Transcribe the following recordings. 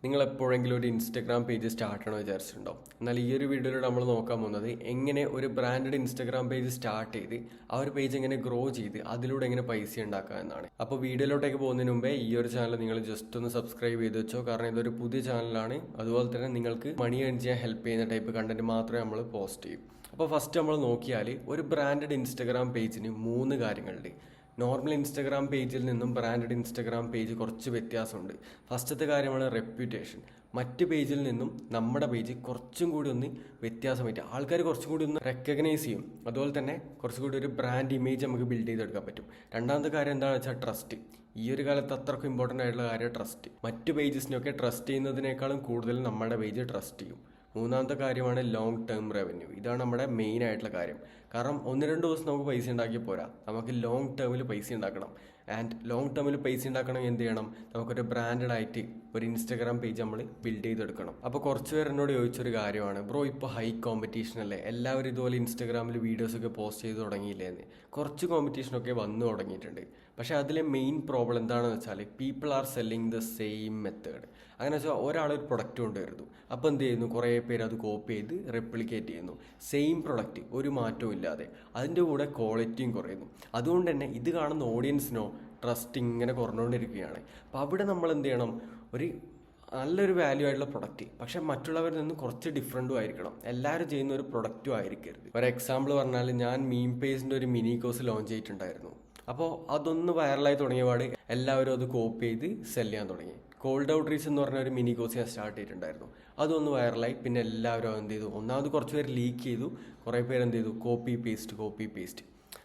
നിങ്ങൾ എപ്പോഴെങ്കിലും ഒരു ഇൻസ്റ്റഗ്രാം പേജ് സ്റ്റാർട്ട് ചെയ്യണമെന്ന് വിചാരിച്ചിട്ടുണ്ടോ? എന്നാൽ ഈ ഒരു വീഡിയോയിൽ നമ്മൾ നോക്കാൻ പോകുന്നത് എങ്ങനെ ഒരു ബ്രാൻഡഡ് ഇൻസ്റ്റഗ്രാം പേജ് സ്റ്റാർട്ട് ചെയ്ത് ആ ഒരു പേജ് എങ്ങനെ ഗ്രോ ചെയ്ത് അതിലൂടെ എങ്ങനെ പൈസ ഉണ്ടാക്കുക എന്നാണ്. അപ്പോൾ വീഡിയോയിലോട്ടേക്ക് പോകുന്നതിന് മുമ്പേ ഈ ഒരു ചാനൽ നിങ്ങൾ ജസ്റ്റ് ഒന്ന് സബ്സ്ക്രൈബ് ചെയ്ത് വെച്ചോ, കാരണം ഇതൊരു പുതിയ ചാനലാണ്. അതുപോലെ തന്നെ നിങ്ങൾക്ക് മണി ഏൺ ചെയ്യാൻ ഹെൽപ്പ് ചെയ്യുന്ന ടൈപ്പ് കണ്ടന്റ് മാത്രമേ നമ്മൾ പോസ്റ്റ് ചെയ്യും. അപ്പോൾ ഫസ്റ്റ് നമ്മൾ നോക്കിയാൽ ഒരു ബ്രാൻഡഡ് ഇൻസ്റ്റഗ്രാം പേജിന് 3 കാര്യങ്ങളുണ്ട്. നോർമൽ ഇൻസ്റ്റഗ്രാം പേജിൽ നിന്നും ബ്രാൻഡഡ് ഇൻസ്റ്റഗ്രാം പേജ് കുറച്ച് വ്യത്യാസമുണ്ട്. ഫസ്റ്റത്തെ കാര്യമാണ് റെപ്യൂട്ടേഷൻ. മറ്റ് പേജിൽ നിന്നും നമ്മുടെ പേജ് കുറച്ചും കൂടി ഒന്ന് വ്യത്യാസമായിട്ട് ആൾക്കാർ കുറച്ചും കൂടി ഒന്ന് റെക്കഗ്നൈസ് ചെയ്യും. അതുപോലെ തന്നെ കുറച്ചും കൂടി ഒരു ബ്രാൻഡ് ഇമേജ് നമുക്ക് ബിൽഡ് ചെയ്തെടുക്കാൻ പറ്റും. രണ്ടാമത്തെ കാര്യം എന്താണെന്ന് വെച്ചാൽ ട്രസ്റ്റ്. ഈ ഒരു കാലത്ത് അത്രക്കും ഇമ്പോർട്ടൻ്റ് ആയിട്ടുള്ള കാര്യം ട്രസ്റ്റ്. മറ്റ് പേജസിനൊക്കെ ട്രസ്റ്റ് ചെയ്യുന്നതിനേക്കാളും കൂടുതൽ നമ്മുടെ പേജ് ട്രസ്റ്റ് ചെയ്യും. മൂന്നാമത്തെ കാര്യമാണ് ലോങ് ടേം റവന്യൂ. ഇതാണ് നമ്മുടെ മെയിൻ ആയിട്ടുള്ള കാര്യം. കാരണം 1-2 ദിവസം നമുക്ക് പൈസ ഉണ്ടാക്കി പോരാ, നമുക്ക് ലോങ് ടേമിൽ പൈസ ഉണ്ടാക്കണം. ആൻഡ് ലോങ് ടേമിൽ പൈസ ഉണ്ടാക്കണമെങ്കിൽ എന്ത് ചെയ്യണം? നമുക്കൊരു ബ്രാൻഡഡ് ആയിട്ട് ഒരു ഇൻസ്റ്റാഗ്രാം പേജ് നമ്മൾ ബിൽഡ് ചെയ്തെടുക്കണം. അപ്പോൾ കുറച്ച് പേർ എന്നോട് ചോദിച്ചൊരു കാര്യമാണ്, ബ്രോ ഇപ്പോൾ ഹൈ കോമ്പറ്റീഷൻ അല്ലേ, എല്ലാവരും ഇതുപോലെ ഇൻസ്റ്റാഗ്രാമിൽ വീഡിയോസൊക്കെ പോസ്റ്റ് ചെയ്ത് തുടങ്ങിയില്ലേ എന്ന്. കുറച്ച് കോമ്പറ്റീഷനൊക്കെ വന്നു തുടങ്ങിയിട്ടുണ്ട്. പക്ഷേ അതിലെ മെയിൻ പ്രോബ്ലം എന്താണെന്ന് വെച്ചാൽ people are selling the same method. അങ്ങനെ വെച്ചാൽ ഒരാളൊരു പ്രൊഡക്റ്റ് കൊണ്ടുവരുന്നു, അപ്പോൾ എന്ത് ചെയ്യുന്നു? കുറേ പേര് അത് കോപ്പി ചെയ്ത് റെപ്ലിക്കേറ്റ് ചെയ്യുന്നു. സെയിം പ്രൊഡക്റ്റ്, ഒരു മാറ്റവും ഇല്ലാതെ. അതിൻ്റെ കൂടെ ക്വാളിറ്റിയും കുറയുന്നു. അതുകൊണ്ട് തന്നെ ഇത് കാണുന്ന ഓഡിയൻസിനോ ട്രസ്റ്റ് ഇങ്ങനെ കുറഞ്ഞുകൊണ്ടിരിക്കുകയാണ്. അപ്പോൾ അവിടെ നമ്മൾ എന്ത് ചെയ്യണം? ഒരു നല്ലൊരു വാല്യൂ ആയിട്ടുള്ള പ്രൊഡക്റ്റ്, പക്ഷേ മറ്റുള്ളവരിൽ നിന്ന് കുറച്ച് ഡിഫറൻറ്റും ആയിരിക്കണം. എല്ലാവരും ചെയ്യുന്ന ഒരു പ്രൊഡക്റ്റും ആയിരിക്കരുത്. ഒരു എക്സാമ്പിൾ പറഞ്ഞാൽ, ഞാൻ മീം പേജിൻ്റെ ഒരു മിനി കോഴ്സ് ലോഞ്ച് ചെയ്തിട്ടുണ്ടായിരുന്നു. അപ്പോൾ അതൊന്ന് വൈറലായി തുടങ്ങിയപാട് എല്ലാവരും അത് കോപ്പി ചെയ്ത് സെല് ചെയ്യാൻ തുടങ്ങി. കോൾഡ് ഔട്ട്റീച്ച് എന്ന് പറഞ്ഞ ഒരു മിനി കോഴ്സ് ഞാൻ സ്റ്റാർട്ട് ചെയ്തിട്ടുണ്ടായിരുന്നു. അതൊന്ന് വൈറലായി. പിന്നെ എല്ലാവരും എന്ത് ചെയ്തു? ഒന്നാമത് കുറച്ച് പേര് ലീക്ക് ചെയ്തു, കുറേ പേര് എന്ത് ചെയ്തു? Copy paste.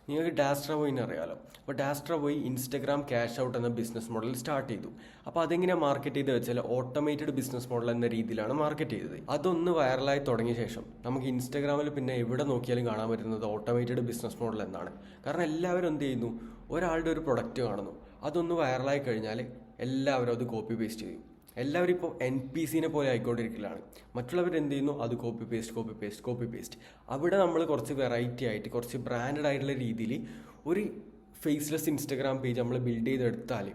നിങ്ങൾക്ക് ഡാസ്ട്രാവോയിനെ അറിയാമല്ലോ. അപ്പോൾ ഡാസ്ട്രാവോയി ഇൻസ്റ്റഗ്രാം ക്യാഷ് ഔട്ട് എന്ന ബിസിനസ് മോഡൽ സ്റ്റാർട്ട് ചെയ്തു. അപ്പോൾ അതെങ്ങനെയാണ് മാർക്കറ്റ് ചെയ്ത് വെച്ചാൽ ഓട്ടോമേറ്റഡ് ബിസിനസ് മോഡൽ എന്ന രീതിയിലാണ് മാർക്കറ്റ് ചെയ്തത്. അതൊന്ന് വൈറലായി തുടങ്ങിയ ശേഷം നമുക്ക് ഇൻസ്റ്റഗ്രാമിൽ പിന്നെ എവിടെ നോക്കിയാലും കാണാൻ പറ്റുന്നത് ഓട്ടോമേറ്റഡ് ബിസിനസ് മോഡൽ എന്നാണ്. കാരണം എല്ലാവരും എന്ത് ചെയ്യുന്നു? ഒരാളുടെ ഒരു പ്രൊഡക്റ്റ് കാണുന്നു, അതൊന്ന് വൈറലായി കഴിഞ്ഞാൽ എല്ലാവരും അത് കോപ്പി പേസ്റ്റ് ചെയ്യും. എല്ലാവരും ഇപ്പോൾ NPCനെ പോലെ ആയിക്കൊണ്ടിരിക്കലാണ്. മറ്റുള്ളവർ എന്ത് ചെയ്യുന്നു? അത് കോപ്പി പേസ്റ്റ്. അവിടെ നമ്മൾ കുറച്ച് വെറൈറ്റി ആയിട്ട് കുറച്ച് ബ്രാൻഡഡ് ആയിട്ടുള്ള രീതിയിൽ ഒരു ഫേസ്ലെസ് ഇൻസ്റ്റഗ്രാം പേജ് നമ്മൾ ബിൽഡ് ചെയ്തെടുത്താൽ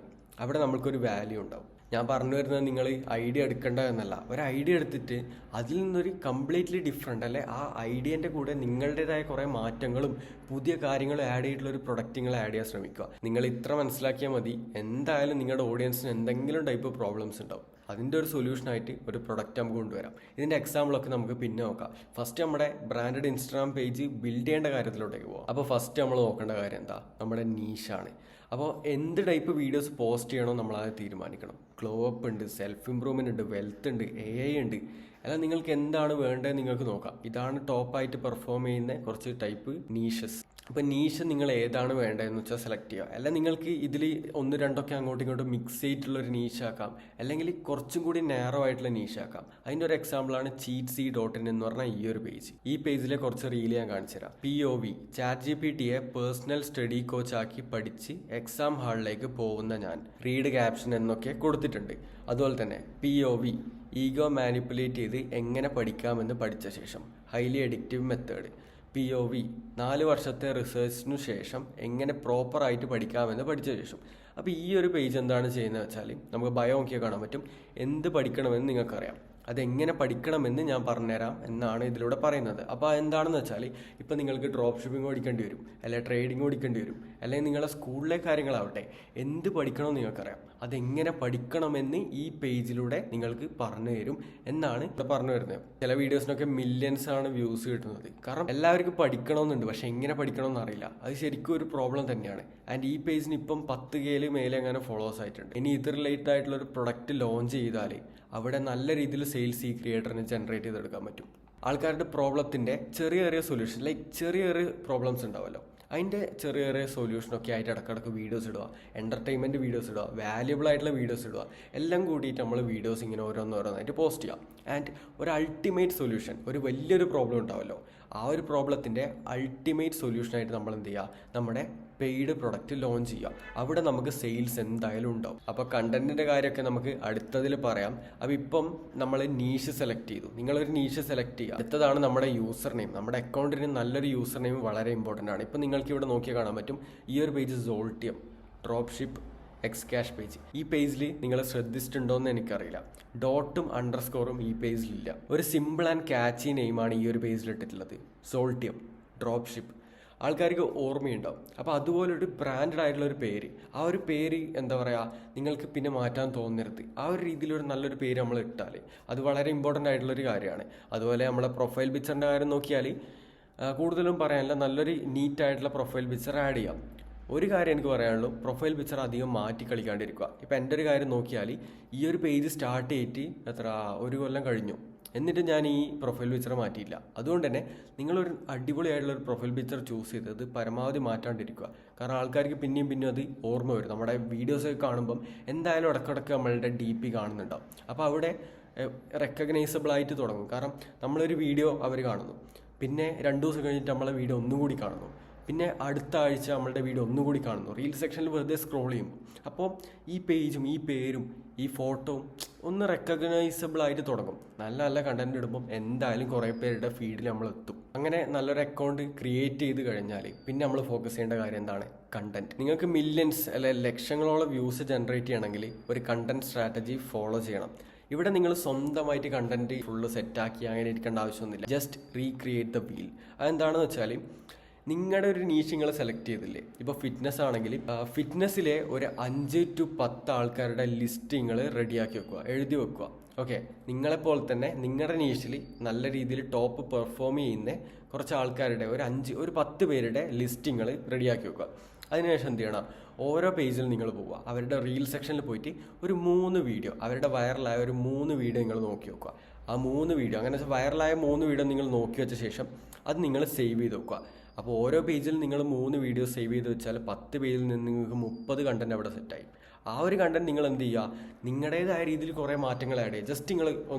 അവിടെ നമ്മൾക്കൊരു വാല്യൂ ഉണ്ടാവും. ഞാൻ പറഞ്ഞു വരുന്നത് നിങ്ങൾ ഐഡിയ എടുക്കേണ്ട എന്നല്ല, ഒരു ഐഡിയ എടുത്തിട്ട് അതിൽ നിന്നൊരു കംപ്ലീറ്റ്ലി ഡിഫറെൻ്റ് അല്ലെ ആ ഐഡിയൻ്റെ കൂടെ നിങ്ങളുടേതായ കുറേ മാറ്റങ്ങളും പുതിയ കാര്യങ്ങളും ആഡ് ചെയ്തിട്ടുള്ള ഒരു പ്രൊഡക്റ്റ് നിങ്ങൾ ആഡ് ചെയ്യാൻ ശ്രമിക്കുക. നിങ്ങൾ ഇത്ര മനസ്സിലാക്കിയാൽ മതി, എന്തായാലും നിങ്ങളുടെ ഓഡിയൻസിന് എന്തെങ്കിലും ടൈപ്പ് പ്രോബ്ലംസ് ഉണ്ടാവും. അതിൻ്റെ ഒരു സൊല്യൂഷനായിട്ട് ഒരു പ്രൊഡക്റ്റ് നമുക്ക് കൊണ്ടുവരാം. ഇതിൻ്റെ എക്സാമ്പിളൊക്കെ നമുക്ക് പിന്നെ നോക്കാം. ഫസ്റ്റ് നമ്മുടെ ബ്രാൻഡഡ് ഇൻസ്റ്റാഗ്രാം പേജ് ബിൽഡ് ചെയ്യേണ്ട കാര്യത്തിലോട്ടേക്ക് പോകാം. അപ്പോൾ ഫസ്റ്റ് നമ്മൾ നോക്കേണ്ട കാര്യം എന്താ? നമ്മുടെ നീഷാണ്. അപ്പോൾ എന്ത് ടൈപ്പ് വീഡിയോസ് പോസ്റ്റ് ചെയ്യണോ നമ്മളത് തീരുമാനിക്കണം. ഗ്ലോ അപ്പ് ഉണ്ട്, സെൽഫ് ഇംപ്രൂവ്മെൻ്റ് ഉണ്ട്, വെൽത്ത് ഉണ്ട്, AI ഉണ്ട്. അല്ല, നിങ്ങൾക്ക് എന്താണ് വേണ്ടത് നിങ്ങൾക്ക് നോക്കാം. ഇതാണ് ടോപ്പായിട്ട് പെർഫോം ചെയ്യുന്ന കുറച്ച് ടൈപ്പ് നീഷസ്. അപ്പോൾ നീഷ് നിങ്ങൾ ഏതാണ് വേണ്ടതെന്ന് വെച്ചാൽ സെലക്ട് ചെയ്യുക. അല്ല, നിങ്ങൾക്ക് ഇതിൽ 1-2 അങ്ങോട്ടും ഇങ്ങോട്ടും മിക്സ് ചെയ്തിട്ടുള്ളൊരു നീഷാക്കാം, അല്ലെങ്കിൽ കുറച്ചും കൂടി നാരോ ആയിട്ടുള്ള നീഷാക്കാം. അതിൻ്റെ ഒരു എക്സാമ്പിളാണ് cheatsy.in എന്ന് പറഞ്ഞാൽ ഈ ഒരു പേജ്. ഈ പേജിലെ കുറച്ച് റീൽ ഞാൻ കാണിച്ചു തരാം. POV ChatGPTയെ പേഴ്സണൽ സ്റ്റഡി കോച്ച് ആക്കി പഠിച്ച് എക്സാം ഹാളിലേക്ക് പോകുന്ന ഞാൻ, റീഡ് ക്യാപ്ഷൻ എന്നൊക്കെ കൊടുത്തിട്ടുണ്ട്. അതുപോലെ തന്നെ POV ഈഗോ മാനിപ്പുലേറ്റ് ചെയ്ത് എങ്ങനെ പഠിക്കാമെന്ന് പഠിച്ച ശേഷം, ഹൈലി എഡിക്റ്റീവ് മെത്തേഡ്. POV 4 വർഷത്തെ റിസർച്ചിനു ശേഷം എങ്ങനെ പ്രോപ്പറായിട്ട് പഠിക്കാമെന്ന് പഠിച്ച ശേഷം. അപ്പോൾ ഈ ഒരു പേജ് എന്താണ് ചെയ്യുന്നത് വെച്ചാൽ, നമുക്ക് ബയോ നോക്കിയാൽ കാണാൻ പറ്റും എന്ത് പഠിക്കണമെന്ന് നിങ്ങൾക്കറിയാം. അതെങ്ങനെ പഠിക്കണമെന്ന് ഞാൻ പറഞ്ഞുതരാം എന്നാണ് ഇതിലൂടെ പറയുന്നത്. അപ്പോൾ എന്താണെന്ന് വെച്ചാൽ, ഇപ്പോൾ നിങ്ങൾക്ക് ഡ്രോപ്പ് ഷിപ്പിംഗ് പഠിക്കേണ്ടി വരും, അല്ലെങ്കിൽ ട്രേഡിംഗ് പഠിക്കേണ്ടി വരും, അല്ലെങ്കിൽ നിങ്ങളുടെ സ്കൂളിലെ കാര്യങ്ങളാവട്ടെ, എന്ത് പഠിക്കണമെന്ന് നിങ്ങൾക്കറിയാം. അതെങ്ങനെ പഠിക്കണമെന്ന് ഈ പേജിലൂടെ നിങ്ങൾക്ക് പറഞ്ഞു തരും എന്നാണ് ഇവിടെ പറഞ്ഞു വരുന്നത്. ചില വീഡിയോസിനൊക്കെ മില്യൺസ് ആണ് വ്യൂസ് കിട്ടുന്നത്. കാരണം എല്ലാവർക്കും പഠിക്കണമെന്നുണ്ട്, പക്ഷെ എങ്ങനെ പഠിക്കണമെന്ന് അറിയില്ല. അത് ശരിക്കും ഒരു പ്രോബ്ലം തന്നെയാണ്. ആൻഡ് ഈ പേജിന് ഇപ്പം 10K മേലെ അങ്ങനെ ഫോളോവേഴ്സ് ആയിട്ടുണ്ട്. ഇനി ഇത് റിലേറ്റഡ് ആയിട്ടുള്ള ഒരു പ്രൊഡക്റ്റ് ലോഞ്ച് ചെയ്താൽ അവിടെ നല്ല രീതിയിൽ സെയിൽസ് ഈ ക്രിയേറ്ററിന് ജനറേറ്റ് ചെയ്തെടുക്കാൻ പറ്റും. ആൾക്കാരുടെ പ്രോബ്ലത്തിൻ്റെ ചെറിയ സൊല്യൂഷൻ, ലൈക്ക് ചെറിയ പ്രോബ്ലംസ് ഉണ്ടാവുമല്ലോ, അതിൻ്റെ ചെറിയ സൊല്യൂഷനൊക്കെ ആയിട്ട് ഇടയ്ക്കിടയ്ക്ക് വീഡിയോസ് ഇടുക, എൻ്റർടൈൻമെൻറ്റ് വീഡിയോസ് ഇടുക, വാല്യുബിൾ ആയിട്ടുള്ള വീഡിയോസ് ഇടുക, എല്ലാം കൂടിയിട്ട് നമ്മൾ വീഡിയോസ് ഇങ്ങനെ ഓരോന്നോരോന്നായിട്ട് പോസ്റ്റ് ചെയ്യാം. ആൻഡ് ഒരു അൾട്ടിമേറ്റ് സൊല്യൂഷൻ, ഒരു വലിയൊരു പ്രോബ്ലം ഉണ്ടാവുമല്ലോ, ആ ഒരു പ്രോബ്ലത്തിൻ്റെ അൾട്ടിമേറ്റ് സൊല്യൂഷനായിട്ട് നമ്മൾ എന്ത് ചെയ്യുക? നമ്മുടെ പെയ്ഡ് പ്രൊഡക്റ്റ് ലോഞ്ച് ചെയ്യുക. അവിടെ നമുക്ക് സെയിൽസ് എന്തായാലും ഉണ്ടാവും. അപ്പോൾ കണ്ടന്റിൻ്റെ കാര്യമൊക്കെ നമുക്ക് അടുത്തതിൽ പറയാം. അപ്പോൾ ഇപ്പം നമ്മൾ നീഷ് സെലക്ട് ചെയ്തു. നിങ്ങളൊരു നീഷ് സെലക്ട് ചെയ്യുക. അടുത്തതാണ് നമ്മുടെ യൂസർ നെയിം. നമ്മുടെ അക്കൗണ്ടിന് നല്ലൊരു യൂസർ നെയിം വളരെ ഇമ്പോർട്ടൻ്റ് ആണ്. ഇപ്പം നിങ്ങൾക്ക് ഇവിടെ നോക്കിയാൽ കാണാൻ പറ്റും ഈ ഒരു പേജ് സോൾട്ടിയം drop ship X cash page. ഈ പേജിൽ നിങ്ങൾ ശ്രദ്ധിച്ചിട്ടുണ്ടോയെന്ന് എനിക്കറിയില്ല, ഡോട്ടും അണ്ടർസ്കോറും ഈ പേജിലില്ല. ഒരു സിമ്പിൾ ആൻഡ് ക്യാച്ചി നെയിമാണ് ഈ ഒരു പേജിൽ ഇട്ടിട്ടുള്ളത്, സോൾട്ടിയം ഡ്രോപ്പ് ഷിപ്പ്. ആൾക്കാർക്ക് ഓർമ്മയുണ്ടാവും. അപ്പോൾ അതുപോലൊരു ബ്രാൻഡഡ് ആയിട്ടുള്ള ഒരു പേര്, ആ ഒരു പേര് എന്താ പറയുക, നിങ്ങൾക്ക് പിന്നെ മാറ്റാൻ തോന്നരുത്. ആ ഒരു രീതിയിലൊരു നല്ലൊരു പേര് നമ്മൾ ഇട്ടാൽ അത് വളരെ ഇമ്പോർട്ടൻ്റ് ആയിട്ടുള്ളൊരു കാര്യമാണ്. അതുപോലെ നമ്മളെ പ്രൊഫൈൽ പിക്ചറിൻ്റെ കാര്യം നോക്കിയാൽ കൂടുതലും പറയാനില്ല, നല്ലൊരു നീറ്റായിട്ടുള്ള പ്രൊഫൈൽ പിക്ചർ ആഡ് ചെയ്യാം. ഒരു കാര്യം എനിക്ക് പറയാനുള്ളൂ, പ്രൊഫൈൽ പിക്ചർ അധികം മാറ്റി കളിക്കാണ്ടിരിക്കുക. ഇപ്പം എൻ്റെ ഒരു കാര്യം നോക്കിയാൽ ഈ ഒരു പേജ് സ്റ്റാർട്ട് ചെയ്തിട്ട് ഒരു കൊല്ലം കഴിഞ്ഞു, എന്നിട്ട് ഞാൻ ഈ പ്രൊഫൈൽ പിക്ചർ മാറ്റിയില്ല. അതുകൊണ്ട് തന്നെ നിങ്ങളൊരു അടിപൊളിയായിട്ടുള്ളൊരു പ്രൊഫൈൽ പിക്ചർ ചൂസ് ചെയ്തത് പരമാവധി മാറ്റാണ്ടിരിക്കുക. കാരണം ആൾക്കാർക്ക് പിന്നെയും പിന്നെയും അത് ഓർമ്മ വരും. നമ്മുടെ വീഡിയോസൊക്കെ കാണുമ്പം എന്തായാലും ഇടയ്ക്കിടയ്ക്ക് നമ്മളുടെ DP കാണുന്നുണ്ടാവും. അപ്പോൾ അവിടെ റെക്കഗ്നൈസബിൾ ആയിട്ട് തുടങ്ങും. കാരണം നമ്മളൊരു വീഡിയോ അവർ കാണുന്നു, പിന്നെ 2 ദിവസം കഴിഞ്ഞിട്ട് നമ്മളെ വീഡിയോ ഒന്നുകൂടി കാണുന്നു, പിന്നെ അടുത്ത ആഴ്ച നമ്മളുടെ വീഡിയോ ഒന്നുകൂടി കാണുന്നു, റീൽ സെക്ഷനിൽ വെറുതെ സ്ക്രോൾ ചെയ്യുമ്പോൾ. അപ്പോൾ ഈ പേജും ഈ പേരും ഈ ഫോട്ടോവും ഒന്ന് റെക്കഗ്നൈസബിൾ ആയിട്ട് തുടങ്ങും. നല്ല നല്ല കണ്ടന്റ് ഇടുമ്പം എന്തായാലും കുറേ പേരുടെ ഫീഡിൽ നമ്മൾ എത്തും. അങ്ങനെ നല്ലൊരു അക്കൗണ്ട് ക്രിയേറ്റ് ചെയ്ത് കഴിഞ്ഞാൽ പിന്നെ നമ്മൾ ഫോക്കസ് ചെയ്യേണ്ട കാര്യം എന്താണ്? കണ്ടന്റ്. നിങ്ങൾക്ക് മില്യൺസ് അല്ലെ ലക്ഷങ്ങളോളം വ്യൂസ് ജനറേറ്റ് ചെയ്യണമെങ്കിൽ ഒരു കണ്ടന്റ് സ്ട്രാറ്റജി ഫോളോ ചെയ്യണം. ഇവിടെ നിങ്ങൾ സ്വന്തമായിട്ട് കണ്ടന്റ് ഫുള്ള് സെറ്റാക്കി അങ്ങനെ ഇരിക്കേണ്ട ആവശ്യമൊന്നുമില്ല. Just recreate the wheel. അതെന്താണെന്ന് വെച്ചാൽ, നിങ്ങളുടെ ഒരു നീഷ് നിങ്ങൾ സെലക്ട് ചെയ്തില്ലേ, ഇപ്പോൾ ഫിറ്റ്നസ് ആണെങ്കിൽ ഫിറ്റ്നസ്സിലെ ഒരു 5 to 10 ആൾക്കാരുടെ ലിസ്റ്റ് നിങ്ങൾ റെഡിയാക്കി വെക്കുക, എഴുതി വെക്കുക. ഓക്കെ, നിങ്ങളെപ്പോലെ തന്നെ നിങ്ങളുടെ നീഷിൽ നല്ല രീതിയിൽ ടോപ്പ് പെർഫോം ചെയ്യുന്ന കുറച്ച് ആൾക്കാരുടെ ഒരു 10 പേരുടെ ലിസ്റ്റ് നിങ്ങൾ റെഡിയാക്കി വെക്കുക. അതിനുശേഷം എന്ത് ചെയ്യണം, ഓരോ പേജിൽ നിങ്ങൾ പോവുക, അവരുടെ റീൽ സെക്ഷനിൽ പോയിട്ട് ഒരു 3 വീഡിയോ, അവരുടെ വൈറലായ ഒരു 3 വീഡിയോ നിങ്ങൾ നോക്കി വെക്കുക. ആ 3 വീഡിയോ, അങ്ങനെ വൈറലായ 3 വീഡിയോ നിങ്ങൾ നോക്കി വെച്ച ശേഷം അത് നിങ്ങൾ സേവ് ചെയ്ത് വെക്കുക. അപ്പോൾ ഓരോ പേജിൽ നിങ്ങൾ 3 വീഡിയോ സേവ് ചെയ്ത് വെച്ചാൽ 10 പേജിൽ നിന്ന് നിങ്ങൾക്ക് 30 കണ്ടന്റ് അവിടെ സെറ്റായി. ആ ഒരു കണ്ടന്റ് നിങ്ങൾ എന്ത് ചെയ്യുക, നിങ്ങളുടേതായ രീതിയിൽ കുറേ മാറ്റങ്ങൾ ആഡ് ചെയ്യുക. ജസ്റ്റ് നിങ്ങൾ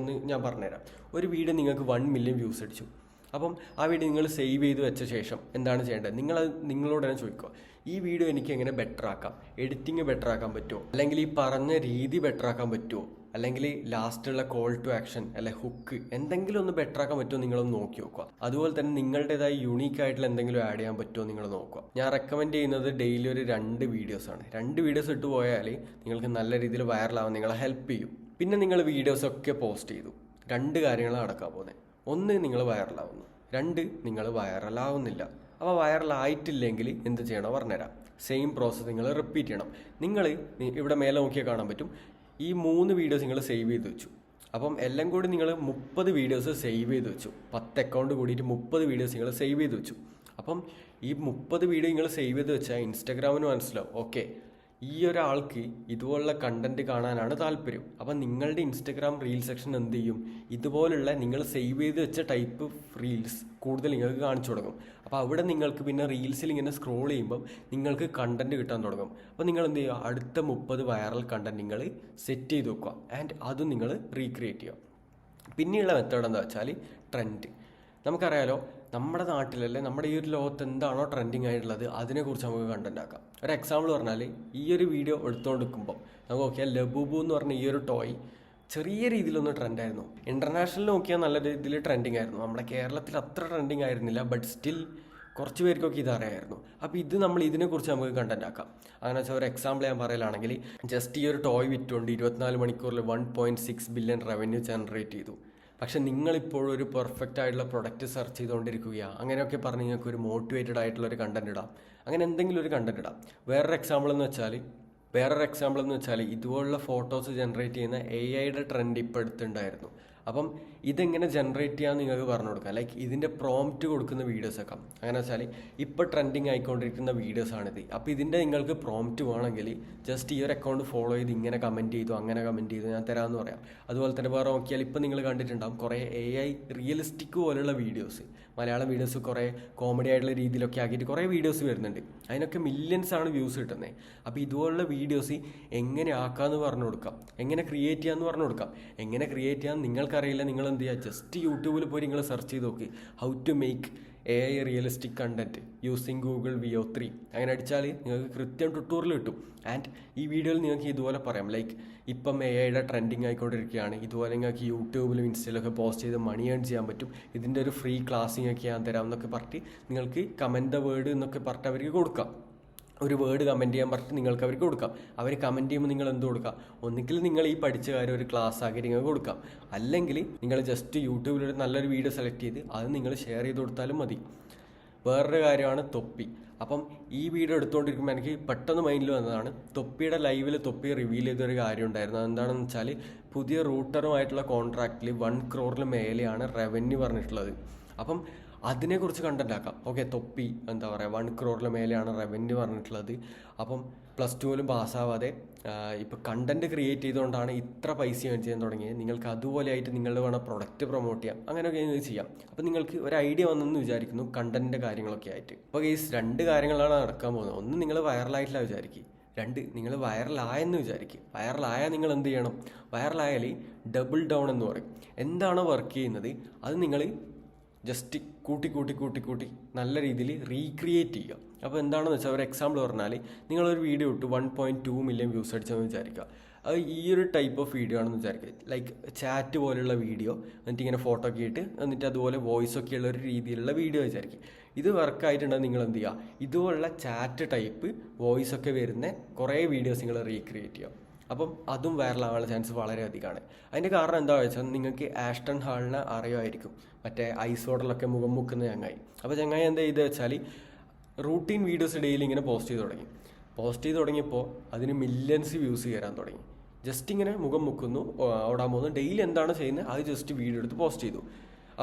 ഞാൻ പറഞ്ഞുതരാം. ഒരു വീഡിയോ നിങ്ങൾക്ക് 1 million വ്യൂസ് അടിച്ചു. അപ്പം ആ വീഡിയോ നിങ്ങൾ സേവ് ചെയ്ത് വെച്ച ശേഷം എന്താണ് ചെയ്യേണ്ടത്, നിങ്ങളോട് തന്നെ ചോദിക്കുക, ഈ വീഡിയോ എനിക്ക് എങ്ങനെ ബെറ്റർ ആക്കാം, എഡിറ്റിംഗ് ബെറ്റർ ആക്കാൻ പറ്റുമോ, അല്ലെങ്കിൽ ഈ പറഞ്ഞ രീതി ബെറ്റർ ആക്കാൻ പറ്റുമോ, അല്ലെങ്കിൽ ലാസ്റ്റുള്ള കോൾ ടു ആക്ഷൻ അല്ലെ ഹുക്ക് എന്തെങ്കിലും ഒന്ന് ബെറ്റർ ആക്കാൻ പറ്റുമോ നിങ്ങളൊന്ന് നോക്കി നോക്കുക. അതുപോലെ തന്നെ നിങ്ങളുടേതായ യുണീക്ക് ആയിട്ടുള്ള എന്തെങ്കിലും ആഡ് ചെയ്യാൻ പറ്റുമോ നിങ്ങൾ നോക്കുക. ഞാൻ റെക്കമെൻഡ് ചെയ്യുന്നത് ഡെയിലി ഒരു 2 വീഡിയോസാണ്. 2 വീഡിയോസ് ഇട്ട് പോയാൽ നിങ്ങൾക്ക് നല്ല രീതിയിൽ വൈറലാവാൻ നിങ്ങളെ ഹെൽപ്പ് ചെയ്യും. പിന്നെ നിങ്ങൾ വീഡിയോസൊക്കെ പോസ്റ്റ് ചെയ്തു, 2 കാര്യങ്ങളാണ് നടക്കാൻ പോകുന്നത്. 1, നിങ്ങൾ വൈറലാവുന്നു, 2, നിങ്ങൾ വൈറലാവുന്നില്ല. അപ്പോൾ വൈറലായിട്ടില്ലെങ്കിൽ എന്ത് ചെയ്യണം പറഞ്ഞുതരാം. സെയിം പ്രോസസ്സ് നിങ്ങൾ റിപ്പീറ്റ് ചെയ്യണം. നിങ്ങൾ ഇവിടെ മേലെ നോക്കിയാൽ കാണാൻ പറ്റും, ഈ 3 വീഡിയോസ് നിങ്ങൾ സേവ് ചെയ്ത് വെച്ചു. അപ്പം എല്ലാം കൂടി നിങ്ങൾ 30 വീഡിയോസ് സേവ് ചെയ്ത് വെച്ചു. 10 അക്കൗണ്ട് കൂടിയിട്ട് 30 വീഡിയോസ് നിങ്ങൾ സേവ് ചെയ്ത് വെച്ചു. അപ്പം ഈ 30 വീഡിയോ നിങ്ങൾ സേവ് ചെയ്ത് വെച്ചാൽ ഇൻസ്റ്റാഗ്രാമിന് മനസ്സിലാവും, ഓക്കെ ഈ ഒരാൾക്ക് ഇതുപോലുള്ള കണ്ടന്റ് കാണാനാണ് താല്പര്യം. അപ്പം നിങ്ങളുടെ ഇൻസ്റ്റാഗ്രാം റീൽ സെക്ഷൻ എന്ത് ചെയ്യും, ഇതുപോലുള്ള നിങ്ങൾ സേവ് ചെയ്ത് വെച്ച ടൈപ്പ് റീൽസ് കൂടുതൽ നിങ്ങൾക്ക് കാണിച്ചു തുടങ്ങും. അപ്പോൾ അവിടെ നിങ്ങൾക്ക് പിന്നെ റീൽസിൽ ഇങ്ങനെ സ്ക്രോൾ ചെയ്യുമ്പം നിങ്ങൾക്ക് കണ്ടന്റ് കിട്ടാൻ തുടങ്ങും. അപ്പോൾ നിങ്ങൾ എന്ത് ചെയ്യുക, അടുത്ത 30 വൈറൽ കണ്ടന്റ് നിങ്ങൾ സെറ്റ് ചെയ്ത് വെക്കുക, ആൻഡ് അതും നിങ്ങൾ റീക്രിയേറ്റ് ചെയ്യുക. പിന്നെയുള്ള മെത്തേഡ് എന്താ വെച്ചാൽ ട്രെൻഡ്. നമുക്കറിയാലോ, നമ്മുടെ നാട്ടിലല്ലേ, നമ്മുടെ ഈ ഒരു ലോകത്ത് എന്താണോ ട്രെൻഡിങ് ആയിട്ടുള്ളത് അതിനെക്കുറിച്ച് നമുക്ക് കണ്ടന്റ് ആക്കാം. ഒരു എക്സാമ്പിൾ പറഞ്ഞാൽ, ഈ ഒരു വീഡിയോ എടുത്തുകൊണ്ടിരിക്കുമ്പോൾ നമുക്ക് നോക്കിയാൽ ലബൂബു എന്ന് പറഞ്ഞ ഈ ഒരു ടോയ് ചെറിയ രീതിയിലൊന്ന് ട്രെൻഡായിരുന്നു. ഇൻ്റർനാഷണലിൽ നോക്കിയാൽ നല്ല രീതിയിൽ ട്രെൻഡിങ് ആയിരുന്നു. നമ്മുടെ കേരളത്തിൽ അത്ര ട്രെൻഡിങ് ആയിരുന്നില്ല, ബട്ട് സ്റ്റിൽ കുറച്ച് പേർക്കൊക്കെ ഇതറിയായിരുന്നു. അപ്പോൾ നമ്മൾ ഇതിനെക്കുറിച്ച് നമുക്ക് കണ്ടന്റ് ആക്കാം. അങ്ങനെ വെച്ചാൽ ഒരു എക്സാമ്പിൾ ഞാൻ പറയലാണെങ്കിൽ, ജസ്റ്റ് ഈ ഒരു ടോയ് വിറ്റുകൊണ്ട് 24 മണിക്കൂറിൽ 1.6 ബില്യൺ റവന്യൂ ജനറേറ്റ് ചെയ്തു. പക്ഷെ നിങ്ങളിപ്പോഴും ഒരു പെർഫെക്റ്റ് ആയിട്ടുള്ള പ്രൊഡക്റ്റ് സെർച്ച് ചെയ്തുകൊണ്ടിരിക്കുകയാണ്, അങ്ങനെയൊക്കെ പറഞ്ഞ് നിങ്ങൾക്ക് ഒരു മോട്ടിവേറ്റഡ് ആയിട്ടുള്ള ഒരു കണ്ടന്റ് ഇടാം. അങ്ങനെ എന്തെങ്കിലും ഒരു കണ്ടന്റ് ഇടാം. വേറൊരു എക്സാമ്പിൾ എന്ന് വെച്ചാൽ ഇതുപോലുള്ള ഫോട്ടോസ് ജനറേറ്റ് ചെയ്യുന്ന AI ട്രെൻഡ് ഇപ്പോൾ എടുത്തിട്ടുണ്ടായിരുന്നു. അപ്പം ഇതെങ്ങനെ ജനറേറ്റ് ചെയ്യാമെന്ന് നിങ്ങൾക്ക് പറഞ്ഞു കൊടുക്കാം. ലൈക്ക് ഇതിൻ്റെ പ്രോംപ്റ്റ് കൊടുക്കുന്ന വീഡിയോസൊക്കെ. അങ്ങനെ വെച്ചാൽ ഇപ്പോൾ ട്രെൻഡിങ് ആയിക്കൊണ്ടിരിക്കുന്ന വീഡിയോസാണിത്. അപ്പോൾ ഇതിൻ്റെ നിങ്ങൾക്ക് പ്രോംപ്റ്റ് വേണമെങ്കിൽ ജസ്റ്റ് ഈ ഒരു അക്കൗണ്ട് ഫോളോ ചെയ്ത് ഇങ്ങനെ കമൻറ്റ് ചെയ്തു, അങ്ങനെ കമൻറ്റ് ചെയ്തു, ഞാൻ തരാമെന്ന് പറയാം. അതുപോലെ തന്നെ വേറെ നോക്കിയാൽ ഇപ്പോൾ നിങ്ങൾ കണ്ടിട്ടുണ്ടാകും കുറേ AI റിയലിസ്റ്റിക് പോലുള്ള വീഡിയോസ്, മലയാളം വീഡിയോസ് കുറേ കോമഡി ആയിട്ടുള്ള രീതിയിലൊക്കെ ആക്കിയിട്ട് കുറേ വീഡിയോസ് വരുന്നുണ്ട്. അതിനൊക്കെ മില്യൺസാണ് വ്യൂസ് കിട്ടുന്നത്. അപ്പോൾ ഇതുപോലുള്ള വീഡിയോസ് എങ്ങനെ ആക്കാമെന്ന് പറഞ്ഞു കൊടുക്കാം, എങ്ങനെ ക്രിയേറ്റ് ചെയ്യാമെന്ന് പറഞ്ഞു കൊടുക്കാം. എങ്ങനെ ക്രിയേറ്റ് ചെയ്യാൻ നിങ്ങൾക്കറിയില്ല, നിങ്ങൾ എന്ത് ചെയ്യുക, ജസ്റ്റ് യൂട്യൂബിൽ പോയി നിങ്ങൾ സെർച്ച് ചെയ്ത് നോക്കി how to make AI realistic content using Google VO3 അങ്ങനെ അടിച്ചാൽ നിങ്ങൾക്ക് കൃത്യം ട്യൂട്ടോറിയൽ കിട്ടും. ആൻഡ് ഈ വീഡിയോയിൽ നിങ്ങൾക്ക് ഇതുപോലെ പറയാം, ലൈക്ക് ഇപ്പം AI ട്രെൻഡിങ് ആയിക്കൊണ്ടിരിക്കുകയാണ്, ഇതുപോലെ നിങ്ങൾക്ക് യൂട്യൂബിലും ഇൻസ്റ്റയിലൊക്കെ പോസ്റ്റ് ചെയ്ത് മണി ഏൺ ചെയ്യാൻ പറ്റും, ഇതിൻ്റെ ഒരു ഫ്രീ ക്ലാസ്സിങ് ഒക്കെ ഞാൻ തരാം എന്നൊക്കെ പറഞ്ഞിട്ട് നിങ്ങൾക്ക് കമൻറ്റ് ദ വേർഡ് എന്നൊക്കെ പറഞ്ഞിട്ട് അവർക്ക് കൊടുക്കാം. ഒരു വേർഡ് കമൻറ്റ് ചെയ്യാൻ പറഞ്ഞിട്ട് നിങ്ങൾക്ക് അവർക്ക് കൊടുക്കാം. അവർ കമൻറ്റ് ചെയ്യുമ്പോൾ നിങ്ങൾ എന്ത് കൊടുക്കാം? ഒന്നുകിൽ നിങ്ങൾ ഈ പഠിച്ച കാര്യം ഒരു ക്ലാസ് ആക്കി നിങ്ങൾക്ക് കൊടുക്കാം, അല്ലെങ്കിൽ നിങ്ങൾ ജസ്റ്റ് യൂട്യൂബിൽ ഒരു നല്ലൊരു വീഡിയോ സെലക്ട് ചെയ്ത് അത് നിങ്ങൾ ഷെയർ ചെയ്ത് കൊടുത്താലും മതി. വേറൊരു കാര്യമാണ് തൊപ്പി. അപ്പം ഈ വീഡിയോ എടുത്തുകൊണ്ടിരിക്കുമ്പോൾ എനിക്ക് പെട്ടെന്ന് മൈൻഡിൽ വന്നതാണ്, തൊപ്പിയുടെ ലൈവിൽ തൊപ്പി റിവീൽ ചെയ്തൊരു കാര്യം ഉണ്ടായിരുന്നു. അതെന്താണെന്ന് വെച്ചാൽ പുതിയ റൂട്ടറുമായിട്ടുള്ള കോൺട്രാക്റ്റിൽ 1 crore മേലെയാണ് റവന്യൂ പറഞ്ഞിട്ടുള്ളത്. അപ്പം അതിനെക്കുറിച്ച് കണ്ടന്റ് ആക്കാം. ഓക്കെ, തൊപ്പി എന്താ പറയുക 1 crore മേലെയാണ് റവന്യൂ പറഞ്ഞിട്ടുള്ളത്. അപ്പം +2 പോലും പാസ്സാവാതെ ഇപ്പോൾ കണ്ടന്റ് ക്രിയേറ്റ് ചെയ്തുകൊണ്ടാണ് ഇത്ര പൈസ ഏൺ ചെയ്യാൻ തുടങ്ങിയത്. നിങ്ങൾക്ക് അതുപോലെ ആയിട്ട് നിങ്ങളുടെ വേണം പ്രൊഡക്റ്റ് പ്രൊമോട്ട് ചെയ്യാം, അങ്ങനെയൊക്കെ നിങ്ങൾക്ക് ചെയ്യാം. അപ്പോൾ നിങ്ങൾക്ക് ഒരു ഐഡിയ വന്നെന്ന് വിചാരിക്കുന്നു കണ്ടന്റിൻ്റെ കാര്യങ്ങളൊക്കെ ആയിട്ട്. അപ്പോൾ ഈ 2 കാര്യങ്ങളാണ് നടക്കാൻ പോകുന്നത്. ഒന്ന്, നിങ്ങൾ വൈറലായിട്ടില്ല വിചാരിക്കുക. 2, നിങ്ങൾ വൈറലായെന്ന് വിചാരിക്കുക. വൈറലായാൽ നിങ്ങൾ എന്ത് ചെയ്യണം? വൈറലായാൽ ഡബിൾ ഡൗൺ എന്ന് പറയും. എന്താണോ വർക്ക് ചെയ്യുന്നത് അത് നിങ്ങൾ ജസ്റ്റ് കൂട്ടി നല്ല രീതിയിൽ റീക്രിയേറ്റ് ചെയ്യുക. അപ്പോൾ എന്താണെന്ന് വെച്ചാൽ ഒരു എക്സാമ്പിൾ പറഞ്ഞാൽ, നിങ്ങളൊരു വീഡിയോ ഇട്ട് 1.2 million വ്യൂസ് അടിച്ചെന്ന് വിചാരിക്കുക. അത് ഈ ഒരു ടൈപ്പ് ഓഫ് വീഡിയോ ആണെന്ന് വിചാരിക്കുക, ലൈക്ക് ചാറ്റ് പോലെയുള്ള വീഡിയോ, എന്നിട്ട് ഇങ്ങനെ ഫോട്ടോ ഒക്കെ ഇട്ട് എന്നിട്ട് അതുപോലെ വോയിസ് ഒക്കെ ഉള്ള ഒരു രീതിയിലുള്ള വീഡിയോ വിചാരിക്കുക. ഇത് വർക്കായിട്ടുണ്ടെങ്കിൽ നിങ്ങൾ എന്ത് ചെയ്യുക? ഇതുപോലുള്ള ചാറ്റ് ടൈപ്പ് വോയിസ് ഒക്കെ വരുന്ന കുറേ വീഡിയോസ് നിങ്ങൾ റീക്രിയേറ്റ് ചെയ്യുക. അപ്പം അതും വൈറലാവാനുള്ള ചാൻസ് വളരെ അധികമാണ്. അതിൻ്റെ കാരണം എന്താണെന്ന് വെച്ചാൽ, നിങ്ങൾക്ക് ആഷ്ടൺ ഹാളിനെ അറിയുമായിരിക്കും, മറ്റേ ഐസ് വാട്ടറിലൊക്കെ മുഖം മുക്കുന്ന ചങ്ങായി. അപ്പോൾ ചങ്ങായി എന്താ ചെയ്തെന്ന് വെച്ചാൽ റൂട്ടീൻ വീഡിയോസ് ഡെയിലി ഇങ്ങനെ പോസ്റ്റ് ചെയ്ത് തുടങ്ങിയപ്പോൾ അതിന് മില്യൺസ് വ്യൂസ് കയറാൻ തുടങ്ങി. ജസ്റ്റ് ഇങ്ങനെ മുഖം മുക്കുന്നു, ഓടാൻ പോകുന്നു, ഡെയിലി എന്താണ് ചെയ്യുന്നത് അത് ജസ്റ്റ് വീഡിയോ എടുത്ത് പോസ്റ്റ് ചെയ്തു.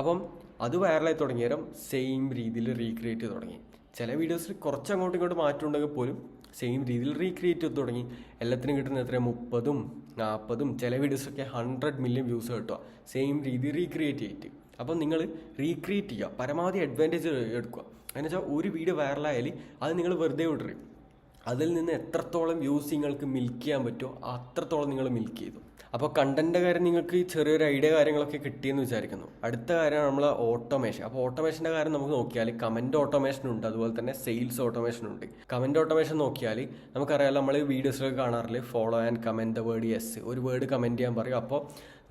അപ്പം അത് വൈറലായി തുടങ്ങിയാലും സെയിം രീതിയിൽ റീക്രിയേറ്റ് ചെയ്ത് തുടങ്ങി. ചില വീഡിയോസിൽ കുറച്ച് അങ്ങോട്ടും ഇങ്ങോട്ട് മാറ്റമുണ്ടെങ്കിൽ പോലും സെയിം രീതിയിൽ റീക്രിയേറ്റ് ചെയ്ത് തുടങ്ങി. എല്ലാത്തിനും കിട്ടുന്ന എത്ര 30ഉം 40ഉം ചില വീഡിയോസൊക്കെ 100 million വ്യൂസ് കിട്ടുക സെയിം രീതി റീക്രിയേറ്റ് ചെയ്തിട്ട്. അപ്പം നിങ്ങൾ റീക്രിയേറ്റ് ചെയ്യുക, പരമാവധി അഡ്വാൻറ്റേജ് എടുക്കുക. എന്ന് വെച്ചാൽ ഒരു വീഡിയോ വൈറലായാൽ അത് നിങ്ങൾ വെറുതെ വിടരുത്. അതിൽ നിന്ന് എത്രത്തോളം വ്യൂസ് നിങ്ങൾക്ക് മിൽക്ക് ചെയ്യാൻ പറ്റുമോ അത്രത്തോളം നിങ്ങൾ മിൽക്ക് ചെയ്തു. അപ്പോൾ കണ്ടൻറ്റിൻ്റെ കാര്യം നിങ്ങൾക്ക് ചെറിയൊരു ഐഡിയ കാര്യങ്ങളൊക്കെ കിട്ടിയെന്ന് വിചാരിക്കുന്നു. അടുത്ത കാര്യമാണ് നമ്മൾ ഓട്ടോമേഷൻ. അപ്പോൾ ഓട്ടോമേഷൻ്റെ കാര്യം നമുക്ക് നോക്കിയാൽ കമൻറ്റ് ഓട്ടോമേഷൻ ഉണ്ട്, അതുപോലെ തന്നെ സെയിൽസ് ഓട്ടോമേഷൻ ഉണ്ട്. കമൻറ്റ് ഓട്ടോമേഷൻ നോക്കിയാൽ നമുക്കറിയാമല്ലോ, നമ്മൾ വീഡിയോസിലൊക്കെ കാണാറില്ല, follow and comment the word yes. ഒരു വേർഡ് കമൻറ്റ് ചെയ്യാൻ പറയും, അപ്പോൾ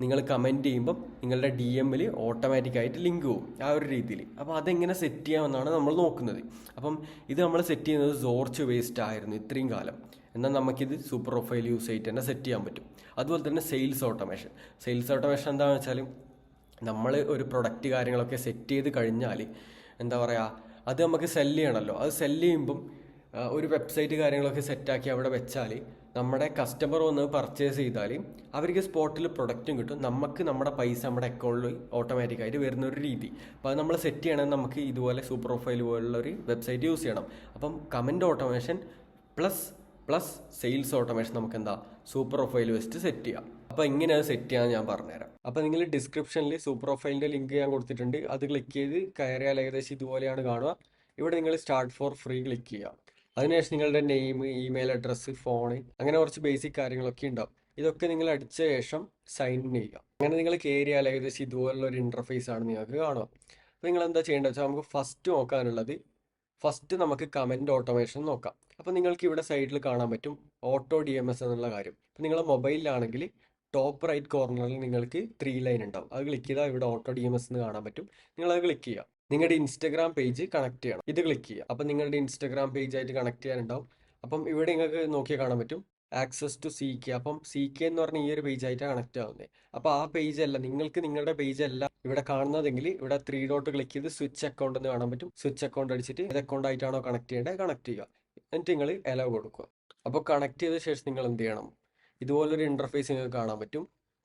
നിങ്ങൾ കമൻറ്റ് ചെയ്യുമ്പം നിങ്ങളുടെ DM-ൽ ഓട്ടോമാറ്റിക്കായിട്ട് ലിങ്ക് പോകും, ആ ഒരു രീതിയിൽ. അപ്പോൾ അതെങ്ങനെ സെറ്റ് ചെയ്യാമെന്നാണ് നമ്മൾ നോക്കുന്നത്. അപ്പം ഇത് നമ്മൾ സെറ്റ് ചെയ്യുന്നത് സോർച്ച് വേസ്റ്റ് ആയിരുന്നു ഇത്രയും കാലം. എന്നാൽ നമുക്കിത് സൂപ്പർ പ്രൊഫൈൽ യൂസ് ചെയ്തിട്ട് തന്നെ സെറ്റ് ചെയ്യാൻ പറ്റും. അതുപോലെ തന്നെ സെയിൽസ് ഓട്ടോമേഷൻ എന്താണെന്ന് വെച്ചാൽ, നമ്മൾ ഒരു പ്രൊഡക്റ്റ് കാര്യങ്ങളൊക്കെ സെറ്റ് ചെയ്ത് കഴിഞ്ഞാൽ എന്താ പറയുക, അത് നമുക്ക് സെല്ല് ചെയ്യണമല്ലോ. അത് സെല്ല് ചെയ്യുമ്പം ഒരു വെബ്സൈറ്റ് കാര്യങ്ങളൊക്കെ സെറ്റാക്കി അവിടെ വെച്ചാൽ നമ്മുടെ കസ്റ്റമർ വന്ന് പർച്ചേസ് ചെയ്താൽ അവർക്ക് സ്പോട്ടിൽ പ്രൊഡക്റ്റും കിട്ടും, നമുക്ക് നമ്മുടെ പൈസ നമ്മുടെ അക്കൗണ്ടിൽ ഓട്ടോമാറ്റിക്കായിട്ട് വരുന്നൊരു രീതി. അപ്പോൾ അത് നമ്മൾ സെറ്റ് ചെയ്യണമെങ്കിൽ നമുക്ക് ഇതുപോലെ സൂപ്പർ പ്രൊഫൈൽ പോലുള്ളൊരു വെബ്സൈറ്റ് യൂസ് ചെയ്യണം. അപ്പം comment automation plus sales automation നമുക്ക് എന്താ സൂപ്പർ പ്രൊഫൈൽ വെച്ചിട്ട് സെറ്റ് ചെയ്യാം. അപ്പോൾ എങ്ങനെ അത് സെറ്റ് ചെയ്യാൻ ഞാൻ പറഞ്ഞുതരാം. അപ്പോൾ നിങ്ങൾ ഡിസ്ക്രിപ്ഷനിൽ സൂപ്പർ പ്രൊഫൈലിൻ്റെ ലിങ്ക് ഞാൻ കൊടുത്തിട്ടുണ്ട്, അത് ക്ലിക്ക് ചെയ്ത് കയറിയാൽ ഏകദേശം ഇതുപോലെയാണ് കാണുക. ഇവിടെ നിങ്ങൾ സ്റ്റാർട്ട് ഫോർ ഫ്രീ ക്ലിക്ക് ചെയ്യുക. അതിനുശേഷം നിങ്ങളുടെ നെയിം, ഇമെയിൽ അഡ്രസ്സ്, ഫോണ്, അങ്ങനെ കുറച്ച് ബേസിക് കാര്യങ്ങളൊക്കെ ഉണ്ടാവും. ഇതൊക്കെ നിങ്ങൾ അടിച്ച ശേഷം സൈൻ ഇൻ ചെയ്യുക. അങ്ങനെ നിങ്ങൾ കയറിയാൽ ഏകദേശം ഇതുപോലുള്ള ഒരു ഇൻ്റർഫേസ് ആണ് നിങ്ങൾക്ക് കാണുക. അപ്പോൾ നിങ്ങൾ എന്താ ചെയ്യേണ്ടത് വെച്ചാൽ, നമുക്ക് ഫസ്റ്റ് നമുക്ക് കമൻറ്റ് ഓട്ടോമേഷൻ നോക്കാം. അപ്പോൾ നിങ്ങൾക്ക് ഇവിടെ സൈഡിൽ കാണാൻ പറ്റും ഓട്ടോ DMS എന്നുള്ള കാര്യം. അപ്പോൾ നിങ്ങളുടെ മൊബൈലിലാണെങ്കിൽ ടോപ്പ് റൈറ്റ് കോർണറിൽ നിങ്ങൾക്ക് 3 ലൈൻ ഉണ്ടാവും. അത് ക്ലിക്ക് ചെയ്താൽ ഇവിടെ ഓട്ടോ DMS എന്ന് കാണാൻ പറ്റും. നിങ്ങളത് ക്ലിക്ക് ചെയ്യുക. നിങ്ങളുടെ ഇൻസ്റ്റഗ്രാം പേജ് കണക്ട് ചെയ്യണം, ഇത് ക്ലിക്ക് ചെയ്യുക. അപ്പം നിങ്ങളുടെ ഇൻസ്റ്റഗ്രാം പേജായിട്ട് കണക്ട് ചെയ്യാനുണ്ടാവും. അപ്പം ഇവിടെ നിങ്ങൾക്ക് നോക്കിയാൽ കാണാൻ പറ്റും ആക്സസ് ടു CK. അപ്പം CK എന്ന് പറഞ്ഞ ഈ ഒരു പേജായിട്ടാണ് കണക്ട് ആവുന്നത്. അപ്പോൾ ആ പേജ് അല്ല, നിങ്ങൾക്ക് നിങ്ങളുടെ പേജ് അല്ല ഇവിടെ കാണുന്നതെങ്കിൽ ഇവിടെ 3 ഡോട്ട് ക്ലിക്ക് ചെയ്ത് സ്വിച്ച് അക്കൗണ്ട് എന്ന് കാണാൻ പറ്റും. സ്വിച്ച് അക്കൗണ്ട് അടിച്ചിട്ട് ഏത് അക്കൗണ്ട് ആയിട്ടാണോ കണക്ട് ചെയ്യേണ്ടത് കണക്ട് ചെയ്യുക. എന്നിട്ട് നിങ്ങൾ അലോ കൊടുക്കുക. അപ്പോൾ കണക്ട് ചെയ്ത ശേഷം നിങ്ങൾ എന്ത് ചെയ്യണം, ഇതുപോലൊരു ഇൻ്റർഫേസ് നിങ്ങൾക്ക് കാണാൻ പറ്റും.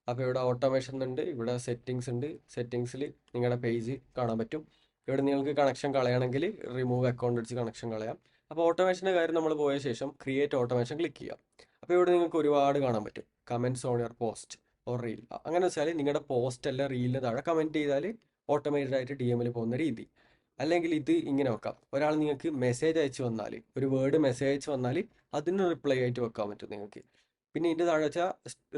അപ്പോൾ ഇവിടെ ഓട്ടോമേഷൻ ഉണ്ട്, ഇവിടെ സെറ്റിങ്സ് ഉണ്ട്. സെറ്റിങ്സിൽ നിങ്ങളുടെ പേജ് കാണാൻ പറ്റും. ഇവിടെ നിങ്ങൾക്ക് കണക്ഷൻ കളയണമെങ്കിൽ റിമൂവ് അക്കൗണ്ട് അടിച്ച് കണക്ഷൻ കളയാം. അപ്പോൾ ഓട്ടോമേഷൻ്റെ കാര്യം നമ്മൾ പോയ ശേഷം ക്രിയേറ്റ് ഓട്ടോമേഷൻ ക്ലിക്ക് ചെയ്യാം. അപ്പോൾ ഇവിടെ നിങ്ങൾക്ക് ഒരുപാട് കാണാൻ പറ്റും comments on your post or reel. അങ്ങനെ വെച്ചാൽ നിങ്ങളുടെ പോസ്റ്റ് അല്ല റീലിന് താഴെ കമൻറ്റ് ചെയ്താൽ ഓട്ടോമാറ്റിക് ആയിട്ട് DM-ൽ പോകുന്ന രീതി. അല്ലെങ്കിൽ ഇത് ഇങ്ങനെ വെക്കാം, ഒരാൾ നിങ്ങൾക്ക് മെസ്സേജ് അയച്ചു വന്നാൽ, ഒരു വേർഡ് മെസ്സേജ് അയച്ചു വന്നാൽ അതിന് റിപ്ലൈ ആയിട്ട് വെക്കാൻ പറ്റും നിങ്ങൾക്ക്. പിന്നെ ഇതിൻ്റെ താഴെ വെച്ചാൽ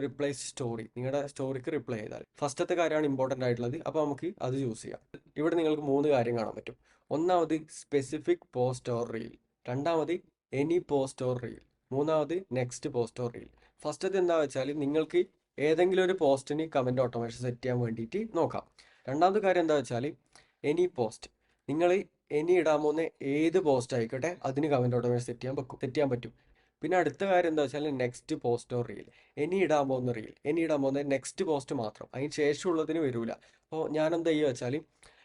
റിപ്ലൈ സ്റ്റോറി, നിങ്ങളുടെ സ്റ്റോറിക്ക് റിപ്ലൈ ചെയ്താൽ. ഫസ്റ്റത്തെ കാര്യമാണ് ഇമ്പോർട്ടൻ്റ് ആയിട്ടുള്ളത്. അപ്പോൾ നമുക്ക് അത് ചൂസ് ചെയ്യാം. ഇവിടെ നിങ്ങൾക്ക് 3 കാര്യം കാണാൻ പറ്റും. ഒന്നാമത് സ്പെസിഫിക് പോസ്റ്റ് ഓർ റീൽ, രണ്ടാമത് എനി പോസ്റ്റ് ഓർ റീൽ, മൂന്നാമത് നെക്സ്റ്റ് പോസ്റ്റ് ഓർ റീൽ. ഫസ്റ്റത്തെ എന്താ വെച്ചാൽ, നിങ്ങൾക്ക് ഏതെങ്കിലും ഒരു പോസ്റ്റിന് കമൻറ്റ് ഓട്ടോമേഷൻ സെറ്റ് ചെയ്യാൻ വേണ്ടിയിട്ട് നോക്കാം. രണ്ടാമത്തെ കാര്യം എന്താ വെച്ചാൽ എനി പോസ്റ്റ്, നിങ്ങൾ ഇനി ഇടാൻ പോകുന്ന ഏത് പോസ്റ്റ് ആയിക്കോട്ടെ അതിന് കമൻറ്റ് ഓട്ടോമാറ്റിക് സെറ്റ് ചെയ്യാൻ പറ്റും. പിന്നെ അടുത്ത കാര്യം എന്താ വെച്ചാൽ നെക്സ്റ്റ് പോസ്റ്റ് ഓർ റീൽ. ഇനി ഇടാൻ പോകുന്ന നെക്സ്റ്റ് പോസ്റ്റ് മാത്രം, അതിന് ശേഷമുള്ളതിന് വരില്ല. അപ്പോൾ ഞാൻ എന്താ ചെയ്യുക വെച്ചാൽ,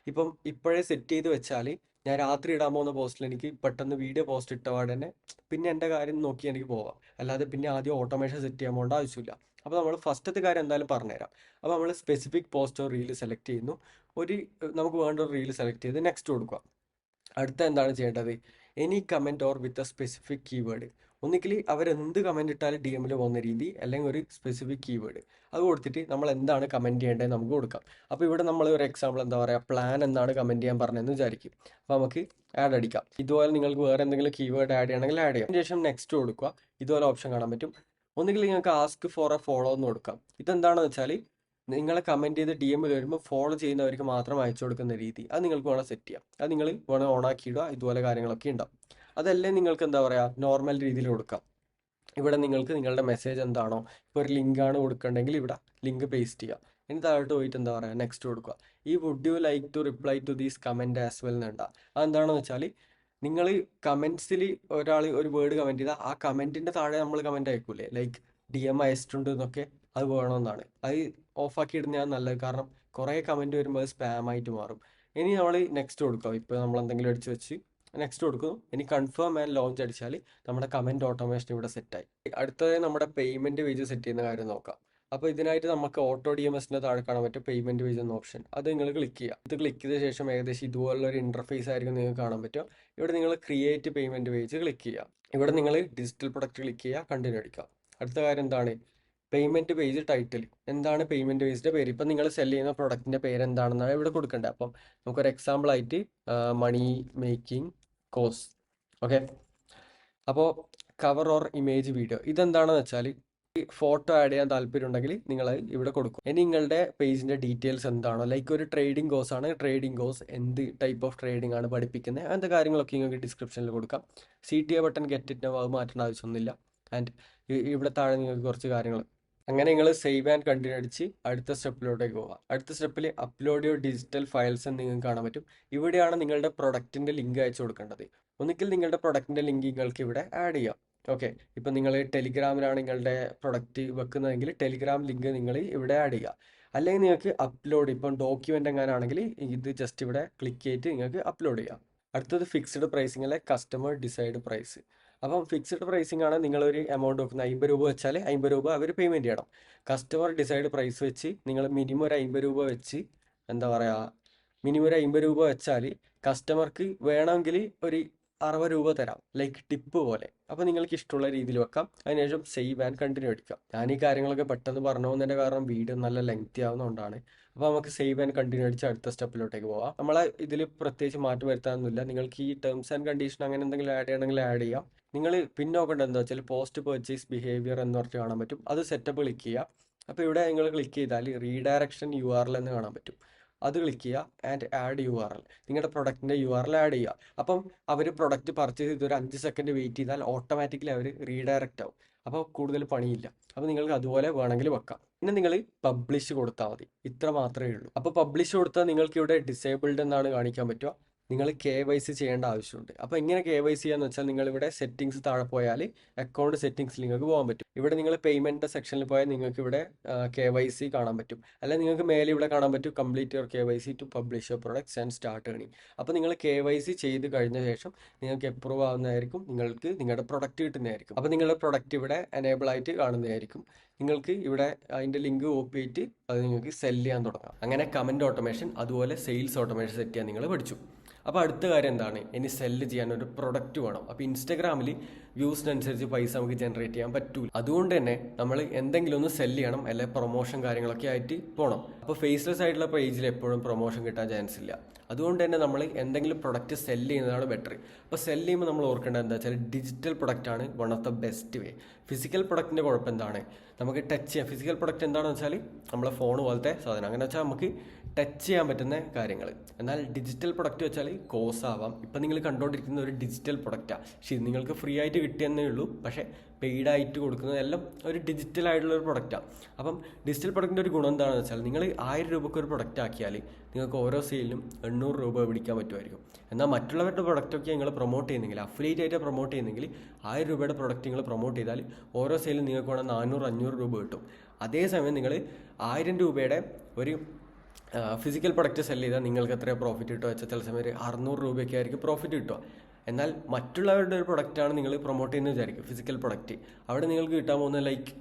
ഇപ്പം ഇപ്പോഴേ സെറ്റ് ചെയ്ത് വെച്ചാൽ ഞാൻ രാത്രി ഇടാൻ പോകുന്ന പോസ്റ്റിൽ എനിക്ക് പെട്ടെന്ന് വീഡിയോ പോസ്റ്റ് ഇട്ടപാട് തന്നെ പിന്നെ എൻ്റെ കാര്യം നോക്കി എനിക്ക് പോവാം. അല്ലാതെ പിന്നെ ആദ്യം ഓട്ടോമേഷൻ സെറ്റ് ചെയ്യാൻ പോകേണ്ട ആവശ്യമില്ല. അപ്പോൾ നമ്മൾ ഫസ്റ്റത്തെ കാര്യം എന്തായാലും പറഞ്ഞുതരാം. അപ്പോൾ നമ്മൾ സ്പെസിഫിക് പോസ്റ്റോ റീൽ സെലക്ട് ചെയ്യുന്നു. നമുക്ക് വേണ്ട ഒരു റീൽ സെലക്ട് ചെയ്ത് നെക്സ്റ്റ് കൊടുക്കുക. അടുത്ത എന്താണ് ചെയ്യേണ്ടത്? Any comment or with a specific keyword. ഒന്നുകിൽ അവരെന്ത് കമൻറ്റ് ഇട്ടാലും ഡി എമ്മിൽ പോകുന്ന രീതി, അല്ലെങ്കിൽ ഒരു സ്പെസിഫിക് കീവേഡ് അത് കൊടുത്തിട്ട് നമ്മൾ എന്താണ് കമൻറ്റ് ചെയ്യേണ്ടത് നമുക്ക് കൊടുക്കാം. അപ്പോൾ ഇവിടെ നമ്മൾ ഒരു എക്സാമ്പിൾ എന്താ പറയുക, പ്ലാൻ എന്നാണ് കമൻറ്റ് ചെയ്യാൻ പറഞ്ഞതെന്ന് വിചാരിക്കും. അപ്പോൾ നമുക്ക് ആഡ് അടിക്കാം. ഇതുപോലെ നിങ്ങൾക്ക് വേറെ എന്തെങ്കിലും കീവേഡ് ആഡ് ചെയ്യണമെങ്കിൽ ആഡ് ചെയ്യാം. അതിന് ശേഷം നെക്സ്റ്റ് കൊടുക്കുക. ഇതുപോലെ ഓപ്ഷൻ കാണാൻ പറ്റും. ഒന്നുകിൽ നിങ്ങൾക്ക് ആസ്ക് ഫോർ എ ഫോളോ എന്ന് കൊടുക്കാം. ഇതെന്താണെന്ന് വെച്ചാൽ നിങ്ങളെ കമൻറ്റ് ചെയ്ത് ഡി എമ്മിൽ വരുമ്പോൾ ഫോളോ ചെയ്യുന്നവർക്ക് മാത്രം അയച്ചു കൊടുക്കുന്ന രീതി, അത് നിങ്ങൾക്ക് വേണം സെറ്റ് ചെയ്യാം. അത് നിങ്ങൾ വേണം ഓണാക്കി ഇടുക. ഇതുപോലെ കാര്യങ്ങളൊക്കെ ഉണ്ടാവും. അതല്ലേ നിങ്ങൾക്ക് എന്താ പറയുക, നോർമൽ രീതിയിൽ കൊടുക്കാം. ഇവിടെ നിങ്ങൾക്ക് നിങ്ങളുടെ മെസ്സേജ് എന്താണോ, ഇപ്പോൾ ഒരു ലിങ്കാണ് കൊടുക്കേണ്ടെങ്കിൽ ഇവിടെ ലിങ്ക് പേസ്റ്റ് ചെയ്യുക. ഇനി താഴോട്ട് പോയിട്ട് എന്താ പറയുക, നെക്സ്റ്റ് കൊടുക്കുക. ഈ would you like to reply to these comment as well എന്നുണ്ടാ. അതെന്താണെന്ന് വെച്ചാൽ നിങ്ങൾ കമൻറ്റ്സിൽ ഒരാൾ ഒരു വേർഡ് കമൻറ്റ് ചെയ്താൽ ആ കമൻറ്റിൻ്റെ താഴെ നമ്മൾ കമൻറ്റ് അയക്കൂലേ, ലൈക്ക് ഡി എം അയച്ചിട്ടുണ്ട് എന്നൊക്കെ, അത് വേണമെന്നാണ്. അത് ഓഫാക്കി ഇടുന്നതാണ് നല്ലത്. കാരണം കുറേ കമൻറ്റ് വരുമ്പോൾ അത് സ്പാം ആയിട്ട് മാറും. ഇനി നമ്മൾ നെക്സ്റ്റ് കൊടുക്കുക. ഇപ്പോൾ നമ്മൾ എന്തെങ്കിലും അടിച്ച് വെച്ച് നെക്സ്റ്റ് കൊടുക്കുന്നു. ഇനി കൺഫേം ആൻഡ് ലോഞ്ച് അടിച്ചാൽ നമ്മുടെ കമൻറ്റ് ഓട്ടോമേഷൻ ഇവിടെ സെറ്റായി. അടുത്തതായി നമ്മുടെ പേയ്മെൻറ്റ് പേജ് സെറ്റ് ചെയ്യുന്ന കാര്യം നോക്കാം. അപ്പോൾ ഇതിനായിട്ട് നമുക്ക് ഓട്ടോ ഡി എം എസിൻ്റെ താഴെ കാണാൻ പറ്റും പേയ്മെൻറ്റ് പേജ് എന്ന ഓപ്ഷൻ. അത് നിങ്ങൾ ക്ലിക്ക് ചെയ്യുക. ഇത് ക്ലിക്ക് ചെയ്ത ശേഷം ഏകദേശം ഇതുപോലുള്ള ഒരു ഇൻ്റർഫേസ് ആയിരിക്കും നിങ്ങൾക്ക് കാണാൻ പറ്റുക. ഇവിടെ നിങ്ങൾ ക്രിയേറ്റ് പേയ്മെൻറ്റ് പേജ് ക്ലിക്ക് ചെയ്യുക. ഇവിടെ നിങ്ങൾ ഡിജിറ്റൽ പ്രൊഡക്റ്റ് ക്ലിക്ക് ചെയ്യുക, കണ്ടിന്യൂ അടിക്കുക. അടുത്ത കാര്യം എന്താണ്, പേയ്മെൻറ്റ് പേജ് ടൈറ്റിൽ. എന്താണ് പേയ്മെൻറ്റ് പേജിൻ്റെ പേര്? ഇപ്പം നിങ്ങൾ സെല് ചെയ്യുന്ന പ്രൊഡക്റ്റിൻ്റെ പേര് എന്താണെന്നാണ് ഇവിടെ കൊടുക്കേണ്ടത്. അപ്പം നമുക്കൊരു എക്സാമ്പിൾ ആയിട്ട് മണി മേക്കിംഗ് കോഴ്സ്. ഓക്കെ. അപ്പോൾ കവർ ഓർ ഇമേജ് വീഡിയോ, ഇതെന്താണെന്ന് വെച്ചാൽ ഫോട്ടോ ആഡ് ചെയ്യാൻ താല്പര്യം ഉണ്ടെങ്കിൽ നിങ്ങൾ ഇവിടെ കൊടുക്കും. ഇനി നിങ്ങളുടെ പേജിൻ്റെ ഡീറ്റെയിൽസ് എന്താണോ, ലൈക്ക് ഒരു ട്രേഡിംഗ് കോഴ്സ് ആണ്, ട്രേഡിംഗ് കോഴ്സ് എന്ത് ടൈപ്പ് ഓഫ് ട്രേഡിംഗ് ആണ് പഠിപ്പിക്കുന്നത്, അങ്ങനത്തെ കാര്യങ്ങളൊക്കെ നിങ്ങൾക്ക് ഡിസ്ക്രിപ്ഷനിൽ കൊടുക്കാം. CTA ബട്ടൺ ഗെറ്റ് ഇറ്റ് അത് മാറ്റേണ്ട ആവശ്യമൊന്നുമില്ല. ആൻഡ് ഇവിടെ താഴെ നിങ്ങൾക്ക് കുറച്ച് കാര്യങ്ങൾ. അങ്ങനെ നിങ്ങൾ സേവ് ആൻഡ് കണ്ടിന്യൂ അടിച്ച് അടുത്ത സ്റ്റെപ്പിലോട്ടേക്ക് പോകാം. അടുത്ത സ്റ്റെപ്പിൽ അപ്ലോഡ് യുവർ ഡിജിറ്റൽ ഫയൽസ് എന്ന് നിങ്ങൾക്ക് കാണാൻ പറ്റും. ഇവിടെയാണ് നിങ്ങളുടെ പ്രൊഡക്റ്റിൻ്റെ ലിങ്ക് അയച്ചു കൊടുക്കേണ്ടത്. ഒന്നുകിൽ നിങ്ങളുടെ പ്രൊഡക്റ്റിൻ്റെ ലിങ്ക് നിങ്ങൾക്ക് ഇവിടെ ആഡ് ചെയ്യാം. ഓക്കെ. ഇപ്പം നിങ്ങൾ ടെലിഗ്രാമിലാണ് നിങ്ങളുടെ പ്രൊഡക്റ്റ് വെക്കുന്നതെങ്കിൽ ടെലിഗ്രാം ലിങ്ക് നിങ്ങൾ ഇവിടെ ആഡ് ചെയ്യുക. അല്ലെങ്കിൽ നിങ്ങൾക്ക് അപ്ലോഡ്, ഇപ്പം ഡോക്യുമെൻ്റ് എങ്ങാനാണെങ്കിൽ ഇത് ജസ്റ്റ് ഇവിടെ ക്ലിക്ക് ചെയ്തിട്ട് നിങ്ങൾക്ക് അപ്ലോഡ് ചെയ്യാം. അടുത്തത് ഫിക്സ്ഡ് പ്രൈസിംഗ് അല്ലെ കസ്റ്റമർ ഡിസൈഡ് പ്രൈസ്. അപ്പം ഫിക്സ്ഡ് പ്രൈസിംഗ് ആണ്, നിങ്ങളൊരു എമൗണ്ട് വെക്കുന്നത് 50 രൂപ വെച്ചാൽ 50 രൂപ അവർ പേയ്മെൻറ്റ് ചെയ്യണം. കസ്റ്റമർ ഡിസൈഡ് പ്രൈസ് വെച്ച് നിങ്ങൾ മിനിമം ഒരു 50 രൂപ വെച്ച് എന്താ പറയുക, മിനിമം ഒരു 50 രൂപ വെച്ചാൽ കസ്റ്റമർക്ക് വേണമെങ്കിൽ ഒരു 60 രൂപ തരാം, ലൈക്ക് ടിപ്പ് പോലെ. അപ്പോൾ നിങ്ങൾക്ക് ഇഷ്ടമുള്ള രീതിയിൽ വെക്കാം. അതിനുശേഷം സേവ് ആൻഡ് കണ്ടിന്യൂ അടിക്കാം. ഞാൻ ഈ കാര്യങ്ങളൊക്കെ പെട്ടെന്ന് പറഞ്ഞു പോകുന്നതിൻ്റെ കാരണം വീഡിയോ നല്ല ലെങ്തി ആവുന്നതുകൊണ്ടാണ്. അപ്പോൾ നമുക്ക് സേവ് ആൻഡ് കണ്ടിന്യൂ അടിച്ച് അടുത്ത സ്റ്റെപ്പിലോട്ടേക്ക് പോകാം. നമ്മളെ ഇതിൽ പ്രത്യേകിച്ച് മാറ്റം വരുത്താനൊന്നുമില്ല. നിങ്ങൾക്ക് ഈ ടേംസ് ആൻഡ് കണ്ടീഷൻ അങ്ങനെ എന്തെങ്കിലും ആഡ് ചെയ്യണമെങ്കിൽ ആഡ് ചെയ്യാം. നിങ്ങൾ പിന്നെ നോക്കേണ്ടത് എന്താ വെച്ചാൽ പോസ്റ്റ് പർച്ചേസ് ബിഹേവിയർ എന്ന് പറഞ്ഞിട്ട് കാണാൻ പറ്റും. അത് സെറ്റപ്പ് ക്ലിക്ക് ചെയ്യുക. അപ്പോൾ ഇവിടെ നിങ്ങൾ ക്ലിക്ക് ചെയ്താൽ റീഡയറക്ഷൻ URL എന്ന് കാണാൻ പറ്റും. അത് ക്ലിക്ക് ചെയ്യുക ആൻഡ് ആഡ് URL. നിങ്ങളുടെ പ്രൊഡക്റ്റിൻ്റെ URL ആഡ് ചെയ്യുക. അപ്പം അവർ പ്രൊഡക്റ്റ് പർച്ചേസ് ചെയ്ത് ഒരു 5 സെക്കൻഡ് വെയിറ്റ് ചെയ്താൽ ഓട്ടോമാറ്റിക്കലി അവർ റീഡയറക്റ്റ് ആവും. അപ്പോൾ കൂടുതൽ പണിയില്ല. അപ്പോൾ നിങ്ങൾക്ക് അതുപോലെ വേണമെങ്കിൽ വെക്കാം. പിന്നെ നിങ്ങൾ പബ്ലിഷ് കൊടുത്താൽ മതി. ഇത്ര മാത്രമേ ഉള്ളൂ. അപ്പോൾ പബ്ലിഷ് കൊടുത്താൽ നിങ്ങൾക്ക് ഇവിടെ ഡിസേബിൾഡ് എന്നാണ് കാണിക്കാൻ പറ്റുക. നിങ്ങൾ KYC ചെയ്യേണ്ട ആവശ്യമുണ്ട്. അപ്പോൾ എങ്ങനെ KYC ചെയ്യാന്ന് വെച്ചാൽ നിങ്ങളിവിടെ സെറ്റിങ്സ് താഴെ പോയാൽ അക്കൗണ്ട് സെറ്റിങ്സിൽ നിങ്ങൾക്ക് പോകാൻ പറ്റും. ഇവിടെ നിങ്ങൾ പേയ്മെൻറ്റ് സെക്ഷനിൽ പോയാൽ നിങ്ങൾക്ക് ഇവിടെ KYC കാണാൻ പറ്റും. അല്ലെങ്കിൽ നിങ്ങൾക്ക് മേലെ ഇവിടെ കാണാൻ പറ്റും complete your KYC to publish your products and start earning. അപ്പോൾ നിങ്ങൾ KYC ചെയ്ത് കഴിഞ്ഞ ശേഷം നിങ്ങൾക്ക് അപ്രൂവ് ആവുന്നതായിരിക്കും, നിങ്ങൾക്ക് നിങ്ങളുടെ പ്രൊഡക്റ്റ് കിട്ടുന്നതായിരിക്കും. അപ്പോൾ നിങ്ങളുടെ പ്രൊഡക്റ്റ് ഇവിടെ എനേബിൾ ആയിട്ട് കാണുന്നതായിരിക്കും. നിങ്ങൾക്ക് ഇവിടെ അതിൻ്റെ ലിങ്ക് കോപ്പി ചെയ്തിട്ട് അത് നിങ്ങൾക്ക് സെല് ചെയ്യാൻ തുടങ്ങാം. അങ്ങനെ കമൻറ്റ് ഓട്ടോമേഷൻ അതുപോലെ സെയിൽസ് ഓട്ടോമേഷൻ സെറ്റ് ചെയ്യാൻ നിങ്ങൾ പഠിച്ചു. അപ്പോൾ അടുത്ത കാര്യം എന്താണ്, ഇനി സെല്ല് ചെയ്യാൻ ഒരു പ്രൊഡക്റ്റ് വേണം. അപ്പോൾ ഇൻസ്റ്റാഗ്രാമിൽ വ്യൂസിനനുസരിച്ച് പൈസ നമുക്ക് ജനറേറ്റ് ചെയ്യാൻ പറ്റൂല. അതുകൊണ്ട് തന്നെ നമ്മൾ എന്തെങ്കിലും ഒന്ന് സെല്ല് ചെയ്യണം, അല്ലെങ്കിൽ പ്രൊമോഷൻ കാര്യങ്ങളൊക്കെ ആയിട്ട് പോകണം. അപ്പോൾ ഫേസ്ലെസ് ആയിട്ടുള്ള പേജിൽ എപ്പോഴും പ്രൊമോഷൻ കിട്ടാൻ ചാൻസ് ഇല്ല. അതുകൊണ്ട് തന്നെ നമ്മൾ എന്തെങ്കിലും പ്രൊഡക്റ്റ് സെല്ല് ചെയ്യുന്നതാണ് ബെറ്റർ. അപ്പോൾ സെല്ല് ചെയ്യുമ്പോൾ നമ്മൾ ഓർക്കേണ്ടത് എന്താ വെച്ചാൽ ഡിജിറ്റൽ പ്രൊഡക്റ്റ് ആണ് one of the best way. Physical പ്രൊഡക്റ്റിൻ്റെ കുഴപ്പം എന്താണ്, നമുക്ക് ടച്ച് ചെയ്യാം. ഫിസിക്കൽ പ്രൊഡക്റ്റ് എന്താണെന്ന് വെച്ചാൽ നമ്മളെ ഫോൺ പോലത്തെ സാധനം, അങ്ങനെ വെച്ചാൽ നമുക്ക് ടച്ച് ചെയ്യാൻ പറ്റുന്ന കാര്യങ്ങൾ. എന്നാൽ ഡിജിറ്റൽ പ്രൊഡക്റ്റ് വെച്ചാൽ കോഴ്സ് ആവാം. ഇപ്പം നിങ്ങൾ കണ്ടുകൊണ്ടിരിക്കുന്ന ഒരു ഡിജിറ്റൽ പ്രൊഡക്റ്റാണ്, പക്ഷേ ഇത് നിങ്ങൾക്ക് ഫ്രീ ആയിട്ട് കിട്ടിയെന്നേ ഉള്ളൂ. പക്ഷേ പെയ്ഡായിട്ട് കൊടുക്കുന്നതെല്ലാം ഒരു ഡിജിറ്റൽ ആയിട്ടുള്ള ഒരു പ്രൊഡക്റ്റാണ്. അപ്പം ഡിജിറ്റൽ പ്രൊഡക്റ്റിൻ്റെ ഒരു ഗുണം എന്താണെന്ന് വെച്ചാൽ നിങ്ങൾ 1000 രൂപയ്ക്ക് ഒരു പ്രൊഡക്റ്റ് ആക്കിയാൽ നിങ്ങൾക്ക് ഓരോ സെയിലിനും 800 രൂപ പിടിക്കാൻ പറ്റുമായിരിക്കും. എന്നാൽ മറ്റുള്ളവരുടെ പ്രൊഡക്റ്റൊക്കെ നിങ്ങൾ പ്രൊമോട്ട് ചെയ്യുന്നെങ്കിൽ, അഫിലിയേറ്റ് ആയിട്ട് പ്രൊമോട്ട് ചെയ്യുന്നെങ്കിൽ 1000 രൂപയുടെ പ്രൊഡക്റ്റ് നിങ്ങൾ പ്രൊമോട്ട് ചെയ്താൽ ഓരോ സെയിലും നിങ്ങൾക്ക് വേണം 400-500 രൂപ കിട്ടും. അതേസമയം നിങ്ങൾ 1000 രൂപയുടെ ഒരു ഫിസിക്കൽ പ്രൊഡക്റ്റ് സെല് ചെയ്താൽ നിങ്ങൾക്ക് എത്രയാണ് പ്രോഫിറ്റ് കിട്ടുക വെച്ചാൽ ചില സമയം 600 രൂപയൊക്കെ ആയിരിക്കും പ്രോഫിറ്റ് കിട്ടുക. എന്നാൽ മറ്റുള്ളവരുടെ ഒരു പ്രൊഡക്റ്റാണ് നിങ്ങൾ പ്രൊമോട്ട് ചെയ്യുന്നത് വിചാരിക്കും, ഫിസിക്കൽ പ്രൊഡക്റ്റ്, അവിടെ നിങ്ങൾക്ക് കിട്ടാൻ പോകുന്ന ലൈക്ക്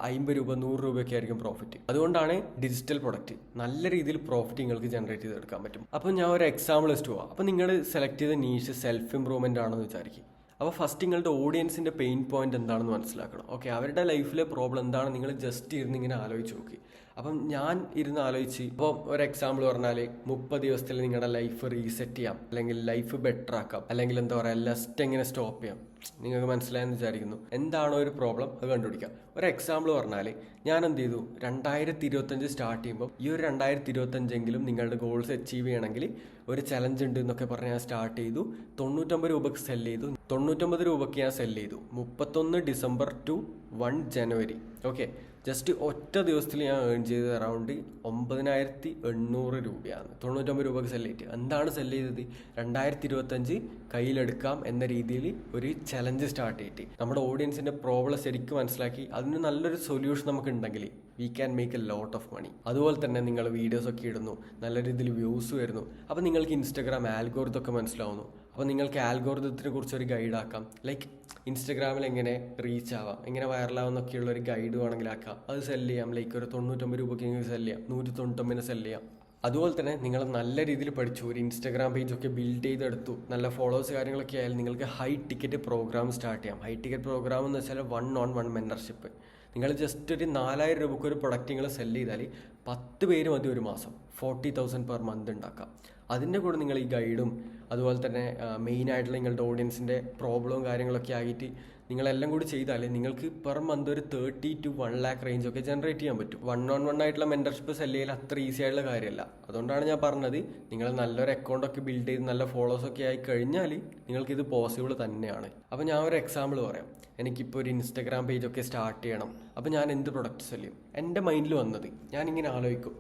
50 രൂപ 100 രൂപയൊക്കെ ആയിരിക്കും പ്രോഫിറ്റ്. അതുകൊണ്ടാണ് ഡിജിറ്റൽ പ്രൊഡക്റ്റ് നല്ല രീതിയിൽ പ്രോഫിറ്റ് നിങ്ങൾക്ക് ജനറേറ്റ് ചെയ്തെടുക്കാൻ പറ്റും. അപ്പോൾ ഞാൻ ഒരു എക്സാമ്പിൾ വെച്ചിട്ട് പോവാം. അപ്പോൾ നിങ്ങൾ സെലക്ട് ചെയ്ത നീഷ് സെൽഫ് ഇംപ്രൂവ്മെൻ്റ് ആണെന്ന് വിചാരിക്കും. അപ്പോൾ ഫസ്റ്റ് നിങ്ങളുടെ ഓഡിയൻസിൻ്റെ പെയിൻ പോയിന്റ് എന്താണെന്ന് മനസ്സിലാക്കണം. ഓക്കെ, അവരുടെ ലൈഫിലെ പ്രോബ്ലം എന്താണ് നിങ്ങൾ ജസ്റ്റ് ഇരുന്ന് ഇങ്ങനെ ആലോചിച്ച് നോക്കി. അപ്പം ഞാൻ ഇരുന്ന് ആലോചിച്ച്, ഇപ്പോൾ ഒരു എക്സാമ്പിൾ പറഞ്ഞാൽ 30 ദിവസത്തിൽ നിങ്ങളുടെ ലൈഫ് റീസെറ്റ് ചെയ്യാം, അല്ലെങ്കിൽ ലൈഫ് ബെറ്റർ ആക്കാം, അല്ലെങ്കിൽ എന്താ പറയുക ലസ്റ്റ് എങ്ങനെ സ്റ്റോപ്പ് ചെയ്യാം. നിങ്ങൾക്ക് മനസ്സിലായെന്ന് വിചാരിക്കുന്നു. എന്താണോ ഒരു പ്രോബ്ലം അത് കണ്ടുപിടിക്കാം. ഒരു എക്സാമ്പിൾ പറഞ്ഞാൽ ഞാൻ എന്ത് ചെയ്തു, 2025 സ്റ്റാർട്ട് ചെയ്യുമ്പോൾ ഈ ഒരു 2025 നിങ്ങളുടെ ഗോൾസ് അച്ചീവ് ചെയ്യണമെങ്കിൽ ഒരു ചലഞ്ച് ഉണ്ട് എന്നൊക്കെ പറഞ്ഞ് ഞാൻ സ്റ്റാർട്ട് ചെയ്തു. 99 രൂപയ്ക്ക് സെല് ചെയ്തു. 99 രൂപയ്ക്ക് ഞാൻ സെല് ചെയ്തു 31 ഡിസംബർ ടു 1 ജനുവരി. ഓക്കെ, ജസ്റ്റ് ഒറ്റ ദിവസത്തിൽ ഞാൻ ഏൺ ചെയ്തത് അറൗണ്ട് 9800 രൂപയാണ് 99 രൂപയ്ക്ക് സെല് ചെയ്തിട്ട്. എന്താണ് സെല് ചെയ്തത്? 2025 കയ്യിലെടുക്കാം എന്ന രീതിയിൽ ഒരു ചലഞ്ച് സ്റ്റാർട്ട് ചെയ്തിട്ട് നമ്മുടെ ഓഡിയൻസിൻ്റെ പ്രോബ്ലം ശരിക്കും മനസ്സിലാക്കി അതിന് നല്ലൊരു സൊല്യൂഷൻ നമുക്ക് ഉണ്ടെങ്കിൽ we can make a lot of money. അതുപോലെ തന്നെ നിങ്ങൾ വീഡിയോസൊക്കെ ഇടുന്നു, നല്ല രീതിയിൽ വ്യൂസ് വരുന്നു, അപ്പോൾ നിങ്ങൾക്ക് ഇൻസ്റ്റാഗ്രാം ആൽഗോരിതമൊക്കെ മനസ്സിലാവുന്നു. അപ്പോൾ നിങ്ങൾക്ക് ആൽഗോരിതത്തിനെ കുറിച്ച് ഒരു ഗൈഡാക്കാം. ലൈക്ക് ഇൻസ്റ്റാഗ്രാമിൽ എങ്ങനെ റീച്ച് ആവാം, എങ്ങനെ വൈറലാവുന്നൊക്കെയുള്ള ഒരു ഗൈഡ് വേണമെങ്കിൽ ആക്കാം. അത് സെല് ചെയ്യാം. ലൈക്ക് ഒരു 99 രൂപയ്ക്ക് നിങ്ങൾക്ക് സെല് ചെയ്യാം, 199 സെല് ചെയ്യാം. അതുപോലെ തന്നെ നിങ്ങൾ നല്ല രീതിയിൽ പഠിച്ചു, ഒരു ഇൻസ്റ്റാഗ്രാം പേജൊക്കെ ബിൽഡ് ചെയ്തെടുത്തു, നല്ല ഫോളോവേഴ്സ് കാര്യങ്ങളൊക്കെ ആയാലും നിങ്ങൾക്ക് ഹൈ ടിക്കറ്റ് പ്രോഗ്രാം സ്റ്റാർട്ട് ചെയ്യാം. ഹൈ ടിക്കറ്റ് പ്രോഗ്രാം എന്ന് വെച്ചാൽ 1-on-1 മെൻറ്റർഷിപ്പ്. നിങ്ങൾ ജസ്റ്റ് ഒരു 4000 രൂപയ്ക്ക് ഒരു പ്രൊഡക്റ്റ് നിങ്ങൾ സെല് ചെയ്താൽ 10 പേര് മതി ഒരു മാസം 40,000 പെർ മന്ത് ഉണ്ടാക്കാം. അതിൻ്റെ കൂടെ നിങ്ങൾ ഈ ഗൈഡും അതുപോലെ തന്നെ മെയിനായിട്ടുള്ള നിങ്ങളുടെ ഓഡിയൻസിൻ്റെ പ്രോബ്ലവും കാര്യങ്ങളൊക്കെ ആയിട്ട് നിങ്ങളെല്ലാം കൂടി ചെയ്താൽ നിങ്ങൾക്ക് പെർ മന്ത് ഒരു 30 to 1 lakh റേഞ്ചൊക്കെ ജനറേറ്റ് ചെയ്യാൻ പറ്റും. 1-on-1 ആയിട്ടുള്ള മെൻറ്റർഷിപ്പ് സെല് ചെയ്യാൻ അത്ര ഈസി ആയിട്ടുള്ള കാര്യമല്ല. അതുകൊണ്ടാണ് ഞാൻ പറഞ്ഞത് നിങ്ങൾ നല്ലൊരു അക്കൗണ്ടൊക്കെ ബിൽഡ് ചെയ്ത് നല്ല ഫോളോവേഴ്സൊക്കെ ആയി കഴിഞ്ഞാൽ നിങ്ങൾക്കിത് പോസിബിൾ തന്നെയാണ്. അപ്പോൾ ഞാൻ ഒരു എക്സാമ്പിൾ പറയാം. എനിക്കിപ്പോൾ ഒരു ഇൻസ്റ്റാഗ്രാം പേജൊക്കെ സ്റ്റാർട്ട് ചെയ്യണം. അപ്പോൾ ഞാൻ എന്ത് പ്രൊഡക്റ്റ് സെല് ചെയ്യും? എൻ്റെ മൈൻഡിൽ വന്നത് ഞാനിങ്ങനെ ആലോചിക്കും,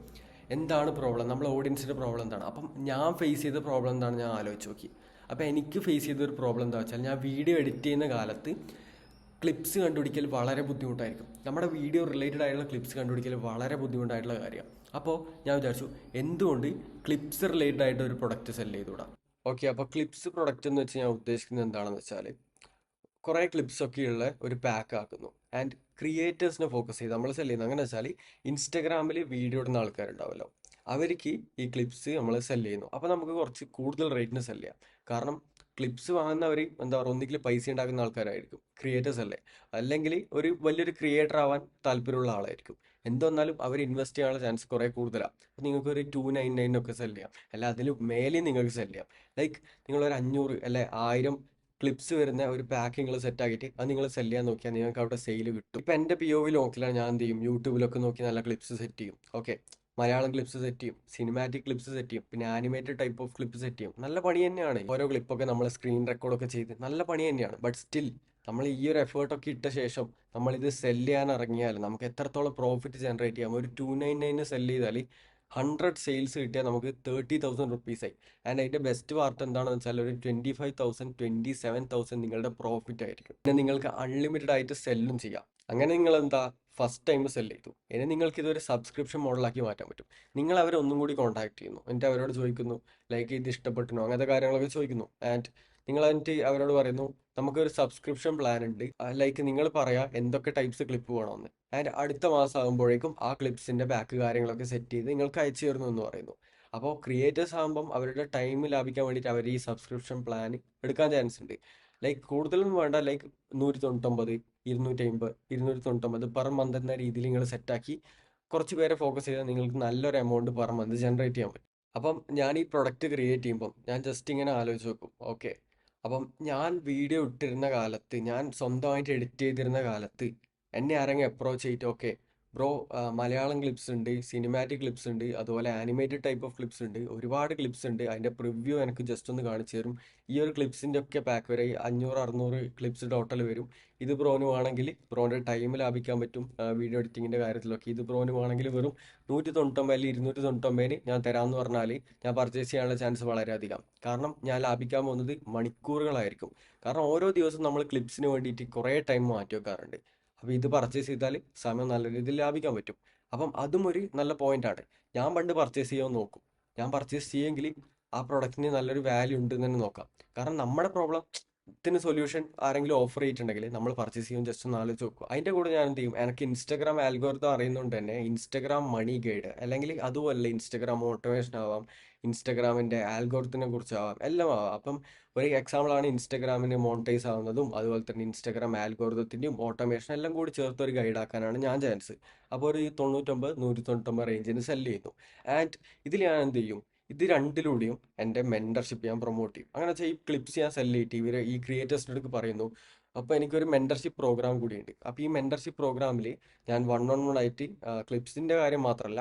എന്താണ് പ്രോബ്ലം, നമ്മളെ ഓഡിയൻസിൻ്റെ പ്രോബ്ലം എന്താണ്. അപ്പം ഞാൻ ഫേസ് ചെയ്ത പ്രോബ്ലം എന്താണ് ഞാൻ ആലോചിച്ച് നോക്കി. അപ്പോൾ എനിക്ക് ഫേസ് ചെയ്തൊരു പ്രോബ്ലം എന്താ വെച്ചാൽ ഞാൻ വീഡിയോ എഡിറ്റ് ചെയ്യുന്ന കാലത്ത് ക്ലിപ്സ് കണ്ടുപിടിക്കൽ വളരെ ബുദ്ധിമുട്ടായിരിക്കും. നമ്മുടെ വീഡിയോ റിലേറ്റഡ് ആയിട്ടുള്ള ക്ലിപ്സ് കണ്ടുപിടിക്കൽ വളരെ ബുദ്ധിമുട്ടായിട്ടുള്ള കാര്യമാണ്. അപ്പോൾ ഞാൻ വിചാരിച്ചു എന്തുകൊണ്ട് ക്ലിപ്സ് റിലേറ്റഡ് ആയിട്ട് ഒരു പ്രൊഡക്റ്റ് സെല് ചെയ്തുകൂടാ. ഓക്കെ, അപ്പോൾ ക്ലിപ്സ് പ്രൊഡക്റ്റ് എന്ന് വെച്ച് ഞാൻ ഉദ്ദേശിക്കുന്നത് എന്താണെന്ന് വെച്ചാൽ കുറേ ക്ലിപ്സൊക്കെ ഉള്ള ഒരു പാക്ക് ആക്കുന്നു ആൻഡ് ക്രിയേറ്റേഴ്സിനെ ഫോക്കസ് ചെയ്ത് നമ്മൾ സെല് ചെയ്യുന്നത്. അങ്ങനെ വെച്ചാൽ ഇൻസ്റ്റാഗ്രാമിൽ വീഡിയോ ഇടുന്ന ആൾക്കാരുണ്ടാവുമല്ലോ, അവർക്ക് ഈ ക്ലിപ്സ് നമ്മൾ സെല് ചെയ്യുന്നു. അപ്പോൾ നമുക്ക് കുറച്ച് കൂടുതൽ റേറ്റിന് സെല് ചെയ്യാം. കാരണം ക്ലിപ്സ് വാങ്ങുന്നവർ എന്താ പറയുക, ഒന്നുകിൽ പൈസ ഉണ്ടാക്കുന്ന ആൾക്കാരായിരിക്കും, ക്രിയേറ്റേഴ്സ് അല്ലേ, അല്ലെങ്കിൽ ഒരു വലിയൊരു ക്രിയേറ്റർ ആവാൻ താല്പര്യമുള്ള ആളായിരിക്കും. എന്തെന്നാലും അവർ ഇൻവെസ്റ്റ് ചെയ്യാനുള്ള ചാൻസ് കുറേ കൂടുതലാണ്. അപ്പോൾ നിങ്ങൾക്ക് ഒരു 299 ഒക്കെ സെല് ചെയ്യാം, അല്ല അതിൽ മേലെ നിങ്ങൾക്ക് സെല് ചെയ്യാം. ലൈക്ക് നിങ്ങളൊരു 500 അല്ലെ 1000 ക്ലിപ്സ് വരുന്ന ഒരു പാക്കിങ്ങൾ സെറ്റ് ആക്കിയിട്ട് അത് നിങ്ങൾ സെല് ചെയ്യാൻ നോക്കിയാൽ നിങ്ങൾക്ക് അവിടെ സെയിൽ കിട്ടും. ഇപ്പം എൻ്റെ POV നോക്കിയാൽ ഞാൻ എന്ത് ചെയ്യും, യൂട്യൂബിലൊക്കെ നോക്കി നല്ല ക്ലിപ്സ് സെറ്റ് ചെയ്യും. ഓക്കെ, മലയാളം ക്ലിപ്സ് സെറ്റ് ചെയ്യും, സിനിമാറ്റിക് ക്ലിപ്സ് സെറ്റ് ചെയ്യും, പിന്നെ animated type of clip set ചെയ്യും. നല്ല പണി തന്നെയാണ്. ഓരോ ക്ലിപ്പൊക്കെ നമ്മൾ സ്ക്രീൻ റെക്കോർഡൊക്കെ ചെയ്ത് നല്ല പണി തന്നെയാണ്. ബട്ട് സ്റ്റിൽ നമ്മൾ ഈ ഒരു എഫേർട്ടൊക്കെ ഇട്ട ശേഷം നമ്മളിത് സെല് ചെയ്യാൻ ഇറങ്ങിയാൽ നമുക്ക് എത്രത്തോളം പ്രോഫിറ്റ് ജനറേറ്റ് ചെയ്യാം. ഒരു 299 സെല് ചെയ്താൽ 100 സെയിൽസ് കിട്ടിയാൽ നമുക്ക് 30,000 റുപ്പീസായി. ആൻഡ് അതിൻ്റെ ബെസ്റ്റ് പാർട്ട് എന്താണെന്ന് വെച്ചാൽ ഒരു 25,000 27,000 നിങ്ങളുടെ പ്രോഫിറ്റ് ആയിരിക്കും. പിന്നെ നിങ്ങൾക്ക് അൺലിമിറ്റഡ് ആയിട്ട് സെല്ലും ചെയ്യാം. അങ്ങനെ നിങ്ങൾ എന്താ ഫസ്റ്റ് ടൈം സെല് ചെയ്തു, ഇനി നിങ്ങൾക്ക് ഇതൊരു സബ്സ്ക്രിപ്ഷൻ മോഡലാക്കി മാറ്റാൻ പറ്റും. നിങ്ങൾ അവരെ ഒന്നും കൂടി കോൺടാക്ട് ചെയ്യുന്നു, എന്നിട്ട് അവരോട് ചോദിക്കുന്നു ലൈക്ക് ഇത് ഇഷ്ടപ്പെട്ടുനോ അങ്ങനത്തെ കാര്യങ്ങളൊക്കെ ചോദിക്കുന്നു. ആൻഡ് നിങ്ങൾ എന്നിട്ട് അവരോട് പറയുന്നു നമുക്കൊരു സബ്സ്ക്രിപ്ഷൻ പ്ലാൻ ഉണ്ട്, ലൈക്ക് നിങ്ങൾ പറയാം എന്തൊക്കെ ടൈപ്സ് ക്ലിപ്പ് വേണമെന്ന്. ആൻഡ് അടുത്ത മാസം ആകുമ്പോഴേക്കും ആ ക്ലിപ്സിൻ്റെ ബാക്ക് കാര്യങ്ങളൊക്കെ സെറ്റ് ചെയ്ത് നിങ്ങൾക്ക് അയച്ചു തരുന്നു എന്ന് പറയുന്നു. അപ്പോൾ ക്രിയേറ്റേഴ്സ് ആകുമ്പം അവരുടെ ടൈം ലാഭിക്കാൻ വേണ്ടിയിട്ട് അവർ ഈ സബ്സ്ക്രിപ്ഷൻ പ്ലാൻ എടുക്കാൻ ചാൻസ് ഉണ്ട്. ലൈക്ക് കൂടുതലൊന്നും വേണ്ട, ലൈക്ക് 199 250 299 പെർ മന്ത് എന്ന രീതിയിൽ നിങ്ങൾ സെറ്റാക്കി കുറച്ച് പേരെ ഫോക്കസ് ചെയ്താൽ നിങ്ങൾക്ക് നല്ലൊരു എമൗണ്ട് പെർ മന്ത് ജനറേറ്റ് ചെയ്യാൻ പറ്റും. അപ്പം ഞാൻ ഈ പ്രൊഡക്റ്റ് ക്രിയേറ്റ് ചെയ്യുമ്പം ഞാൻ ജസ്റ്റ് ഇങ്ങനെ ആലോചിച്ച് നോക്കും. ഓക്കെ, അപ്പം ഞാൻ വീഡിയോ ഇട്ടിരുന്ന കാലത്ത്, ഞാൻ സ്വന്തമായിട്ട് എഡിറ്റ് ചെയ്തിരുന്ന കാലത്ത് എന്നെ ആരെങ്കിലും അപ്രോച്ച് ചെയ്തിട്ട് ഓക്കെ ബ്രോ മലയാളം ക്ലിപ്സ് ഉണ്ട്, സിനിമാറ്റിക് ക്ലിപ്സ് ഉണ്ട്, അതുപോലെ ആനിമേറ്റഡ് ടൈപ്പ് ഓഫ് ക്ലിപ്സ് ഉണ്ട്, ഒരുപാട് ക്ലിപ്സ് ഉണ്ട്. അതിൻ്റെ പ്രിവ്യൂ എനിക്ക് ജസ്റ്റ് ഒന്ന് കാണിച്ചു തരും. ഈ ഒരു ക്ലിപ്സിൻ്റെ ഒക്കെ പാക്ക് വരെ 500-600 ക്ലിപ്സ് ടോട്ടൽ വരും. ഇത് ബ്രോന് വേണമെങ്കിൽ ബ്രോൻ്റെ ടൈം ലാഭിക്കാൻ പറ്റും വീഡിയോ എഡിറ്റിങ്ങിൻ്റെ കാര്യത്തിലൊക്കെ. ഇത് ബ്രോന് വേണമെങ്കിൽ വെറും 199 അല്ലെങ്കിൽ 299 ഞാൻ തരാമെന്ന് പറഞ്ഞാൽ ഞാൻ പർച്ചേസ് ചെയ്യാനുള്ള ചാൻസ് വളരെ അധികം. കാരണം ഞാൻ ലാഭിക്കാൻ പോകുന്നത് മണിക്കൂറുകളായിരിക്കും. കാരണം ഓരോ ദിവസവും നമ്മൾ ക്ലിപ്സിന് വേണ്ടിയിട്ട് കുറേ ടൈം മാറ്റി വെക്കാറുണ്ട്. അപ്പോൾ ഇത് പർച്ചേസ് ചെയ്താൽ സമയം നല്ല രീതിയിൽ ലാഭിക്കാൻ പറ്റും. അപ്പം അതും ഒരു നല്ല പോയിന്റാണ്. ഞാൻ പണ്ട് പർച്ചേസ് ചെയ്യാൻ നോക്കും. ഞാൻ പർച്ചേസ് ചെയ്യുമെങ്കിൽ ആ പ്രൊഡക്റ്റിന് നല്ലൊരു വാല്യൂ ഉണ്ട് എന്ന് തന്നെ നോക്കാം. കാരണം നമ്മുടെ പ്രോബ്ലത്തിന് സൊല്യൂഷൻ ആരെങ്കിലും ഓഫർ ചെയ്തിട്ടുണ്ടെങ്കിൽ നമ്മൾ പർച്ചേസ് ചെയ്യും. ജസ്റ്റ് ഒന്ന് ആലോചിച്ച് നോക്കുക. അതിൻ്റെ കൂടെ ഞാൻ എന്ത് ചെയ്യും, എനിക്ക് ഇൻസ്റ്റാഗ്രാം ആൽഗോരിതം അറിയുന്നതുകൊണ്ട് തന്നെ ഇൻസ്റ്റാഗ്രാം മണി ഗൈഡ് അല്ലെങ്കിൽ അതുമല്ല ഇൻസ്റ്റാഗ്രാം ഓട്ടോമേഷൻ ആവാം, ഇൻസ്റ്റാഗ്രാമിൻ്റെ ആൽഗോരിതത്തിനെ കുറിച്ചാവാം, എല്ലാം ആവാം. അപ്പം ഒരു എക്സാമ്പിളാണ് ഇൻസ്റ്റാഗ്രാമിന് മോണിറ്റൈസ് ആവുന്നതും അതുപോലെ തന്നെ ഇൻസ്റ്റാഗ്രാം ആൽഗോരിതത്തിൻ്റെയും ഓട്ടോമേഷൻ എല്ലാം കൂടി ചേർത്ത് ഒരു ഗൈഡാക്കാനാണ് ഞാൻ ചാൻസ്. അപ്പോൾ ഒരു 99-199 റേഞ്ചിന് സെല് ചെയ്യുന്നു. ആൻഡ് ഇതിൽ ഞാൻ എന്ത് ചെയ്യും, ഇത് രണ്ടിലൂടെയും എൻ്റെ മെൻറ്റർഷിപ്പ് ഞാൻ പ്രൊമോട്ട് ചെയ്യും. അങ്ങനെ വെച്ചാൽ ഈ ക്ലിപ്സ് ഞാൻ സെല് ചെയ്തിട്ട് ഇവർ ഈ ക്രിയേറ്റേഴ്സിൻ്റെ അടുത്ത് പറയുന്നു. അപ്പോൾ എനിക്കൊരു മെൻറ്റർഷിപ്പ് പ്രോഗ്രാം കൂടിയുണ്ട്. അപ്പോൾ ഈ മെൻറ്റർഷിപ്പ് പ്രോഗ്രാമിൽ ഞാൻ 1-on-1 ആയിട്ട് ക്ലിപ്സിൻ്റെ കാര്യം മാത്രമല്ല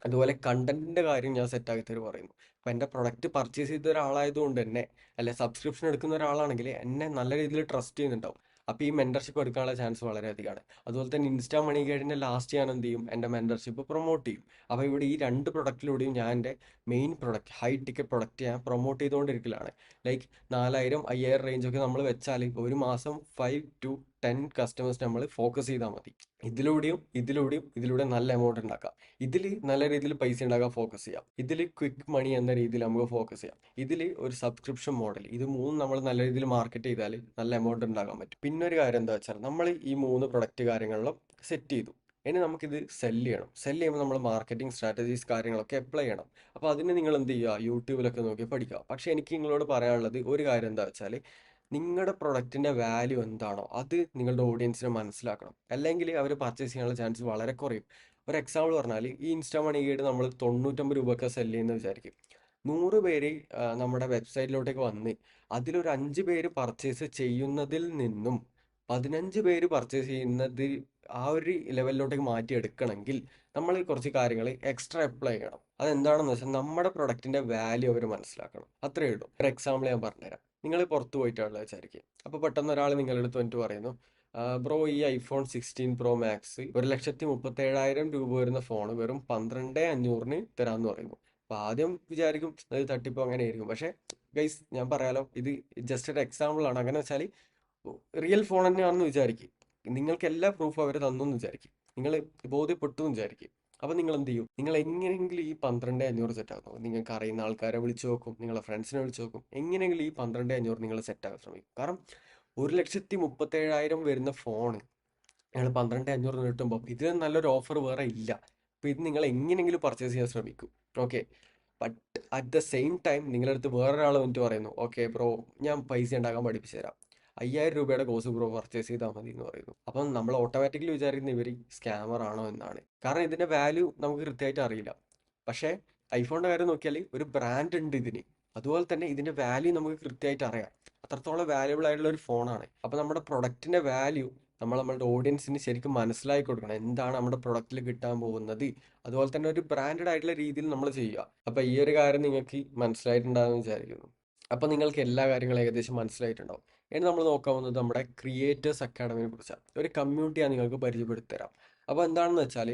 അതുപോലെ കണ്ടന്റിൻ്റെ കാര്യം ഞാൻ സെറ്റാക്കി തരും പറയുന്നു. അപ്പോൾ എൻ്റെ പ്രൊഡക്റ്റ് പർച്ചേസ് ചെയ്ത ഒരാളായതുകൊണ്ട് തന്നെ, അല്ലെ സബ്സ്ക്രിപ്ഷൻ എടുക്കുന്ന ഒരാളാണെങ്കിൽ എന്നെ നല്ല രീതിയിൽ ട്രസ്റ്റ് ചെയ്യുന്നുണ്ടാവും. അപ്പോൾ ഈ മെൻറ്റർഷിപ്പ് എടുക്കാനുള്ള ചാൻസ് വളരെ അധികമാണ്. അതുപോലെ തന്നെ ഇൻസ്റ്റാ മണി ഗൈഡിൻ്റെ ലാസ്റ്റ് ഞാൻ എന്ത് ചെയ്യും, എൻ്റെ മെൻറ്റർഷിപ്പ് പ്രൊമോട്ട് ചെയ്യും. അപ്പോൾ ഇവിടെ ഈ രണ്ട് പ്രൊഡക്റ്റിലൂടെയും ഞാൻ എൻ്റെ main product high ticket product ഞാൻ പ്രൊമോട്ട് ചെയ്തുകൊണ്ടിരിക്കലാണ്. ലൈക്ക് 4000-5000 റേഞ്ചൊക്കെ നമ്മൾ വെച്ചാൽ ഒരു മാസം 5-10 കസ്റ്റമേഴ്സ് നമ്മൾ ഫോക്കസ് ചെയ്താൽ മതി. ഇതിലൂടെ നല്ല എമൗണ്ട് ഉണ്ടാക്കാം. ഇതിൽ നല്ല രീതിയിൽ പൈസ ഉണ്ടാക്കാൻ ഫോക്കസ് ചെയ്യാം. ഇതിൽ ക്വിക്ക് മണി എന്ന രീതിയിൽ നമുക്ക് ഫോക്കസ് ചെയ്യാം. ഇതിൽ ഒരു സബ്സ്ക്രിപ്ഷൻ മോഡൽ, ഇത് മൂന്നും നമ്മൾ നല്ല രീതിയിൽ മാർക്കറ്റ് ചെയ്താൽ നല്ല എമൗണ്ട് ഉണ്ടാക്കാൻ പറ്റും. പിന്നെ ഒരു കാര്യം എന്താ വെച്ചാൽ നമ്മൾ ഈ 3 പ്രൊഡക്റ്റ് കാര്യങ്ങളിലും സെറ്റ് ചെയ്തു. ഇനി നമുക്കിത് സെല്ല് ചെയ്യണം. സെല്ല് ചെയ്യുമ്പോൾ നമ്മൾ മാർക്കറ്റിംഗ് സ്ട്രാറ്റജീസ് കാര്യങ്ങളൊക്കെ അപ്ലൈ ചെയ്യണം. അപ്പോൾ അതിന് നിങ്ങൾ എന്ത് ചെയ്യുക, യൂട്യൂബിലൊക്കെ നോക്കി പഠിക്കുക. പക്ഷേ എനിക്ക് നിങ്ങളോട് പറയാനുള്ളത് ഒരു കാര്യം എന്താ വെച്ചാൽ, നിങ്ങളുടെ പ്രൊഡക്റ്റിൻ്റെ വാല്യൂ എന്താണോ അത് നിങ്ങളുടെ ഓഡിയൻസിനെ മനസ്സിലാക്കണം. അല്ലെങ്കിൽ അവർ പർച്ചേസ് ചെയ്യാനുള്ള ചാൻസ് വളരെ കുറയും. ഒരു എക്സാമ്പിൾ പറഞ്ഞാൽ, ഈ ഇൻസ്റ്റാ മണി ഗൈഡ് നമ്മൾ 99 രൂപയൊക്കെ സെല് ചെയ്യുന്നത് വിചാരിക്കും. 100 പേര് നമ്മുടെ വെബ്സൈറ്റിലോട്ടേക്ക് വന്ന് അതിലൊരു 5 പേര് പർച്ചേസ് ചെയ്യുന്നതിൽ നിന്നും 15 പേര് പർച്ചേസ് ചെയ്യുന്നത് ആ ഒരു ലെവലിലോട്ടേക്ക് മാറ്റിയെടുക്കണമെങ്കിൽ നമ്മൾ കുറച്ച് കാര്യങ്ങൾ എക്സ്ട്രാ അപ്ലൈ ചെയ്യണം. അതെന്താണെന്ന് വെച്ചാൽ നമ്മുടെ പ്രൊഡക്റ്റിൻ്റെ വാല്യൂ അവർ മനസ്സിലാക്കണം. അത്രയേ ഉള്ളൂ. ഒരു എക്സാമ്പിൾ ഞാൻ പറഞ്ഞുതരാം. നിങ്ങൾ പുറത്ത് പോയിട്ടുള്ള വിചാരിക്കും. അപ്പോൾ പെട്ടെന്ന് ഒരാൾ നിങ്ങളുടെ അടുത്ത് വന്നിട്ട് പറയുന്നു, ബ്രോ ഈ iPhone 16 Pro Max 1,37,000 രൂപ വരുന്ന ഫോൺ വെറും 12,500 തരാമെന്ന് പറയുന്നു. അപ്പോൾ ആദ്യം വിചാരിക്കും അത് തട്ടിപ്പോ അങ്ങനെ ആയിരിക്കും. പക്ഷേ ഗൈസ്, ഞാൻ പറയാലോ, ഇത് ജസ്റ്റ് ഒരു എക്സാമ്പിൾ ആണ്. അങ്ങനെ വെച്ചാൽ റിയൽ ഫോൺ തന്നെയാണെന്ന് വിചാരിക്കും. നിങ്ങൾക്ക് എല്ലാ പ്രൂഫും അവർ തന്നു എന്ന് വിചാരിക്കും. നിങ്ങൾ ബോധ്യപ്പെട്ടു എന്ന് വിചാരിക്കും. അപ്പോൾ നിങ്ങൾ എന്ത് ചെയ്യും, നിങ്ങൾ എങ്ങനെയെങ്കിലും ഈ 12,500 സെറ്റ് ആക്കും. നിങ്ങൾക്ക് അറിയുന്ന ആൾക്കാരെ വിളിച്ചു നോക്കും, നിങ്ങളെ ഫ്രണ്ട്സിനെ വിളിച്ചു നോക്കും. എങ്ങനെയെങ്കിലും ഈ 12,500 നിങ്ങൾ സെറ്റ് ആക്കാൻ ശ്രമിക്കും. കാരണം 1,37,000 വരുന്ന ഫോൺ നിങ്ങൾ 12,500 കിട്ടുമ്പോൾ ഇതിന് നല്ലൊരു ഓഫർ വേറെ ഇല്ല. അപ്പോൾ ഇത് നിങ്ങൾ എങ്ങനെയെങ്കിലും പർച്ചേസ് ചെയ്യാൻ ശ്രമിക്കും. Okay, but at the same time നിങ്ങളടുത്ത് വേറൊരാൾ വന്നിട്ട് പറയുന്നു, ഓക്കെ ബ്രോ, ഞാൻ പൈസ ഉണ്ടാക്കാൻ പഠിപ്പിച്ചു തരാം, 5,000 രൂപയുടെ കോഴ്സ് ബ്രോ പർച്ചേസ് ചെയ്താൽ മതി എന്ന് പറയുന്നു. അപ്പം നമ്മൾ ഓട്ടോമാറ്റിക്കലി വിചാരിക്കുന്ന ഇവർ സ്കാമർ ആണോ എന്നാണ്. കാരണം ഇതിൻ്റെ വാല്യൂ നമുക്ക് കൃത്യമായിട്ട് അറിയില്ല. പക്ഷേ ഐഫോണിൻ്റെ കാര്യം നോക്കിയാൽ ഒരു ബ്രാൻഡ് ഉണ്ട് ഇതിന്. അതുപോലെ തന്നെ ഇതിൻ്റെ വാല്യൂ നമുക്ക് കൃത്യമായിട്ട് അറിയാം. അത്രത്തോളം വാല്യുബിൾ ആയിട്ടുള്ള ഒരു ഫോണാണ്. അപ്പോൾ നമ്മുടെ പ്രൊഡക്റ്റിൻ്റെ വാല്യൂ നമ്മളുടെ ഓഡിയൻസിന് ശരിക്കും മനസ്സിലാക്കി കൊടുക്കണം. എന്താണ് നമ്മുടെ പ്രൊഡക്റ്റിൽ കിട്ടാൻ പോകുന്നത്. അതുപോലെ തന്നെ ഒരു ബ്രാൻഡഡ് ആയിട്ടുള്ള രീതിയിൽ നമ്മൾ ചെയ്യുക. അപ്പോൾ ഈ ഒരു കാര്യം നിങ്ങൾക്ക് മനസ്സിലായിട്ടുണ്ടാകുമെന്ന് വിചാരിക്കുന്നു. അപ്പോൾ നിങ്ങൾക്ക് എല്ലാ കാര്യങ്ങളും ഏകദേശം മനസ്സിലായിട്ടുണ്ടാവും. ഇനി നമ്മൾ നോക്കാൻ പോകുന്നത് നമ്മുടെ ക്രിയേറ്റേഴ്സ് അക്കാഡമിയെ കുറിച്ചാണ്. ഒരു കമ്മ്യൂണിറ്റി ഞാൻ നിങ്ങൾക്ക് പരിചയപ്പെടുത്തി തരാം. അപ്പോൾ എന്താണെന്ന് വെച്ചാൽ,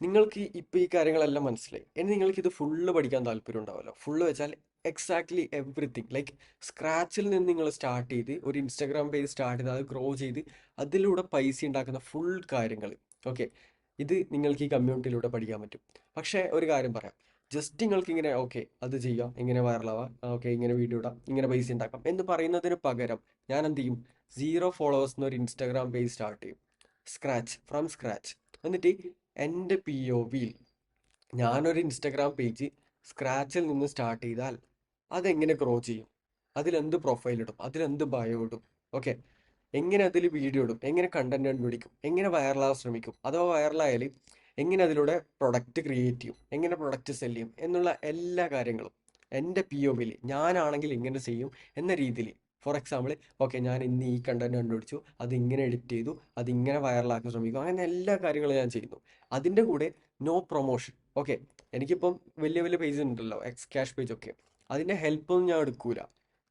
നിങ്ങൾക്ക് ഇപ്പോൾ ഈ കാര്യങ്ങളെല്ലാം മനസ്സിലായി. ഇനി നിങ്ങൾക്ക് ഇത് ഫുള്ള് പഠിക്കാൻ താല്പര്യം ഉണ്ടാവുമല്ലോ. ഫുള്ള് വെച്ചാൽ എക്സാക്ട്ലി എവറിത്തിങ്, ലൈക്ക് സ്ക്രാച്ചിൽ നിന്ന് നിങ്ങൾ സ്റ്റാർട്ട് ചെയ്ത് ഒരു ഇൻസ്റ്റാഗ്രാം പേജ് സ്റ്റാർട്ട് ചെയ്ത് അത് ഗ്രോ ചെയ്ത് അതിലൂടെ പൈസ ഉണ്ടാക്കുന്ന ഫുൾ കാര്യങ്ങൾ. ഓക്കെ, ഇത് നിങ്ങൾക്ക് ഈ കമ്മ്യൂണിറ്റിയിലൂടെ പഠിക്കാൻ പറ്റും. പക്ഷേ ഒരു കാര്യം പറയാം, ജസ്റ്റ് നിങ്ങൾക്ക് ഇങ്ങനെ ഓക്കെ അത് ചെയ്യാം, ഇങ്ങനെ വൈറലാവാം, ഓക്കെ ഇങ്ങനെ വീഡിയോ ഇടാം, ഇങ്ങനെ പൈസ ഉണ്ടാക്കാം എന്ന് പറയുന്നതിന് പകരം ഞാൻ എന്ത് ചെയ്യും, 0 ഫോളോവേഴ്സ് എന്നൊരു ഇൻസ്റ്റാഗ്രാം പേജ് സ്റ്റാർട്ട് ചെയ്യും. From scratch. എന്നിട്ട് എൻ്റെ POVയിൽ ഞാനൊരു ഇൻസ്റ്റാഗ്രാം പേജ് സ്ക്രാച്ചിൽ നിന്ന് സ്റ്റാർട്ട് ചെയ്താൽ അതെങ്ങനെ ഗ്രോ ചെയ്യും, അതിലെന്ത് പ്രൊഫൈൽ ഇടും, അതിലെന്ത് ബയോ ഇടും, ഓക്കെ എങ്ങനെ അതിൽ വീഡിയോ ഇടും, എങ്ങനെ കണ്ടന്റ് കണ്ടുപിടിക്കും, എങ്ങനെ വൈറലാവാൻ ശ്രമിക്കും, അഥവാ വൈറലായാൽ എങ്ങനെ അതിലൂടെ പ്രൊഡക്റ്റ് ക്രിയേറ്റ് ചെയ്യും, എങ്ങനെ പ്രൊഡക്റ്റ് സെല് ചെയ്യും എന്നുള്ള എല്ലാ കാര്യങ്ങളും എൻ്റെ POVയിൽ ഞാനാണെങ്കിൽ ഇങ്ങനെ ചെയ്യും എന്ന രീതിയിൽ ഫോർ എക്സാമ്പിൾ, ഓക്കെ ഞാൻ ഇന്ന് ഈ കണ്ടന്റ് കണ്ടുപിടിച്ചു, അത് ഇങ്ങനെ എഡിറ്റ് ചെയ്തു, അതിങ്ങനെ വൈറലാക്കാൻ ശ്രമിക്കും, അങ്ങനെ എല്ലാ കാര്യങ്ങളും ഞാൻ ചെയ്യുന്നു. അതിൻ്റെ കൂടെ നോ പ്രൊമോഷൻ. ഓക്കെ, എനിക്കിപ്പം വലിയ വലിയ പേജ് ഉണ്ടല്ലോ, എക്സ് ക്യാഷ് പേജ് ഒക്കെ, അതിൻ്റെ ഹെൽപ്പൊന്നും ഞാൻ എടുക്കൂല.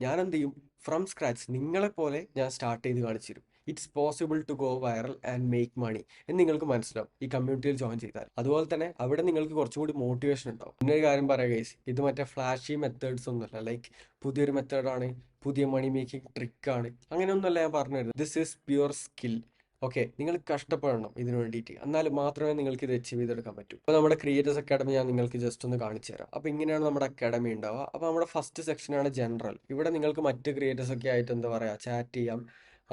ഞാൻ എന്ത് ചെയ്യും, ഫ്രം സ്ക്രാച്ച് നിങ്ങളെപ്പോലെ ഞാൻ സ്റ്റാർട്ട് ചെയ്ത് കാണിച്ചു തരും. It's possible to go viral and make money എന്ന് നിങ്ങൾക്ക് മനസ്സിലാവും ഈ കമ്മ്യൂണിറ്റിയിൽ ജോയിൻ ചെയ്താൽ. അതുപോലെ തന്നെ അവിടെ നിങ്ങൾക്ക് കുറച്ചും കൂടി മോട്ടിവേഷൻ ഉണ്ടാവും. പിന്നൊരു കാര്യം പറയാം ഗൈസ്, ഇത് മറ്റേ ഫ്ലാഷി മെത്തേഡ്സ് ഒന്നുമല്ല, ലൈക്ക് പുതിയൊരു മെത്തേഡാണ്, പുതിയ മണി മേക്കിംഗ് ട്രിക്കാണ്, അങ്ങനെയൊന്നുമല്ല ഞാൻ പറഞ്ഞു തരുന്നത്. This is pure skill. Okay, നിങ്ങൾ കഷ്ടപ്പെടണം ഇതിനു വേണ്ടിയിട്ട്, എന്നാൽ മാത്രമേ നിങ്ങൾക്ക് ഇത് അച്ചീവ് ചെയ്തെടുക്കാൻ പറ്റൂ. അപ്പോൾ നമ്മുടെ ക്രിയേറ്റേഴ്സ് അക്കാഡമി ഞാൻ നിങ്ങൾക്ക് ജസ്റ്റ് ഒന്ന് കാണിച്ചു തരാം. അപ്പോൾ ഇങ്ങനെയാണ് നമ്മുടെ അക്കാഡമി ഉണ്ടാവുക. അപ്പോൾ നമ്മുടെ ഫസ്റ്റ് സെക്ഷനാണ് ജനറൽ. ഇവിടെ നിങ്ങൾക്ക് മറ്റ് ക്രിയേറ്റേഴ്സ് ഒക്കെ ആയിട്ട് എന്താ പറയുക, ചാറ്റ് ചെയ്യാം,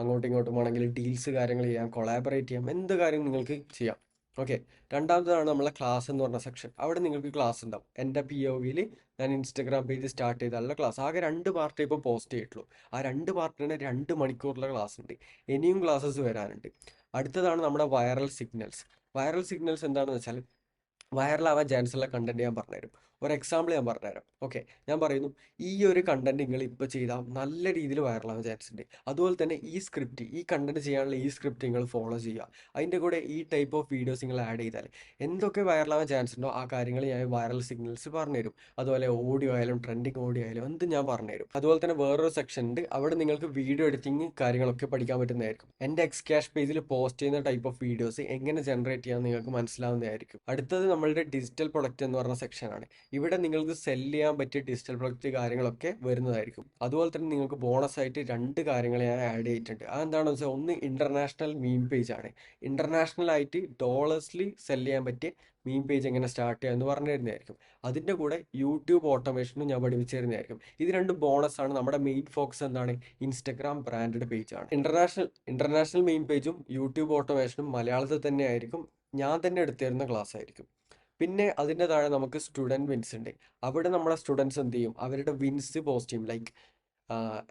അങ്ങോട്ടും ഇങ്ങോട്ടും ആണെങ്കിൽ ഡീൽസ് കാര്യങ്ങൾ ചെയ്യാം, കൊളാബറേറ്റ് ചെയ്യാം, എന്ത് കാര്യം നിങ്ങൾക്ക് ചെയ്യാം. ഓക്കെ, രണ്ടാമതാണ് നമ്മളെ ക്ലാസ് എന്ന് പറഞ്ഞ സെക്ഷൻ. അവിടെ നിങ്ങൾക്ക് ക്ലാസ് ഉണ്ടാവും. എൻ്റെ POVയിൽ ഞാൻ ഇൻസ്റ്റഗ്രാം പേജ് സ്റ്റാർട്ട് ചെയ്താലുള്ള ക്ലാസ്. ആകെ 2 പാർട്ടേ ഇപ്പോൾ പോസ്റ്റ് ചെയ്തിട്ടുള്ളൂ. ആ 2 പാർട്ടിന് 2 മണിക്കൂറിലെ ക്ലാസ് ഉണ്ട്. ഇനിയും ക്ലാസ്സസ് വരാനുണ്ട്. അടുത്തതാണ് നമ്മുടെ വൈറൽ സിഗ്നൽസ്. വൈറൽ സിഗ്നൽസ് എന്താണെന്ന് വെച്ചാൽ, വൈറലാവാൻ ചാൻസ് ഉള്ള കണ്ടന്റ് ഞാൻ പറഞ്ഞുതരും. ഒരു എക്സാമ്പിൾ ഞാൻ പറഞ്ഞുതരാം. ഓക്കെ, ഞാൻ പറയുന്നു, ഈ ഒരു കണ്ടന്റ് നിങ്ങൾ ഇപ്പോൾ ചെയ്താൽ നല്ല രീതിയിൽ വൈറലാവാൻ ചാൻസ് ഉണ്ട്. അതുപോലെ തന്നെ ഈ സ്ക്രിപ്റ്റ്, ഈ കണ്ടന്റ് ചെയ്യാനുള്ള ഈ സ്ക്രിപ്റ്റ് നിങ്ങൾ ഫോളോ ചെയ്യുക. അതിൻ്റെ കൂടെ ഈ ടൈപ്പ് ഓഫ് വീഡിയോസ് നിങ്ങൾ ആഡ് ചെയ്താൽ എന്തൊക്കെ വൈറലാവാൻ ചാൻസ് ഉണ്ടോ ആ കാര്യങ്ങൾ ഞാൻ വൈറൽ സിഗ്നൽസ് പറഞ്ഞുതരും. അതുപോലെ ഓഡിയോ ആയാലും ട്രെൻഡിങ് ഓഡിയോ ആയാലും എന്ത് ഞാൻ പറഞ്ഞുതരും. അതുപോലെ തന്നെ വേറൊരു സെക്ഷൻ ഉണ്ട്, അവിടെ നിങ്ങൾക്ക് വീഡിയോ എഡിറ്റിംഗ് കാര്യങ്ങളൊക്കെ പഠിക്കാൻ പറ്റുന്നതായിരിക്കും. എൻ്റെ എക്സ് ക്യാഷ് പേജിൽ പോസ്റ്റ് ചെയ്യുന്ന ടൈപ്പ് ഓഫ് വീഡിയോസ് എങ്ങനെ ജനറേറ്റ് ചെയ്യാൻ നിങ്ങൾക്ക് മനസ്സിലാവുന്നതായിരിക്കും. അടുത്തത് നമ്മളുടെ ഡിജിറ്റൽ പ്രൊഡക്റ്റ് എന്ന് പറഞ്ഞ സെക്ഷനാണ്. ഇവിടെ നിങ്ങൾക്ക് സെല് ചെയ്യാൻ പറ്റിയ ഡിജിറ്റൽ പ്രൊഡക്റ്റ് കാര്യങ്ങളൊക്കെ വരുന്നതായിരിക്കും. അതുപോലെ തന്നെ നിങ്ങൾക്ക് ബോണസ് ആയിട്ട് 2 കാര്യങ്ങൾ ഞാൻ ആഡ് ചെയ്തിട്ടുണ്ട്. അതെന്താണെന്ന് വെച്ചാൽ, ഒന്ന് ഇന്റർനാഷണൽ മീം പേജ് ആണ്. ഇന്റർനാഷണൽ ആയിട്ട് ഡോളേഴ്സിൽ സെല് ചെയ്യാൻ പറ്റിയ മീം പേജ് എങ്ങനെ സ്റ്റാർട്ട് ചെയ്യാം എന്ന് പറഞ്ഞു തരുന്നതായിരിക്കും. അതിൻ്റെ കൂടെ യൂട്യൂബ് ഓട്ടോമേഷനും ഞാൻ പഠിപ്പിച്ചു തരുന്നതായിരിക്കും. ഇത് 2 ബോണസ് ആണ്. നമ്മുടെ മെയിൻ ഫോക്കസ് എന്താണ്, ഇൻസ്റ്റഗ്രാം ബ്രാൻഡഡ് പേജ് ആണ്. ഇന്റർനാഷണൽ മെയിൻ പേജും യൂട്യൂബ് ഓട്ടോമേഷനും മലയാളത്തിൽ തന്നെ ആയിരിക്കും, ഞാൻ തന്നെ എടുത്തു തരുന്ന ക്ലാസ് ആയിരിക്കും. പിന്നെ അതിൻ്റെ താഴെ നമുക്ക് സ്റ്റുഡൻറ് വിൻസ് ഉണ്ട്. അവിടെ നമ്മുടെ സ്റ്റുഡൻസ് എന്ത് ചെയ്യും, അവരുടെ വിൻസ് പോസ്റ്റ് ചെയ്യും. ലൈക്ക്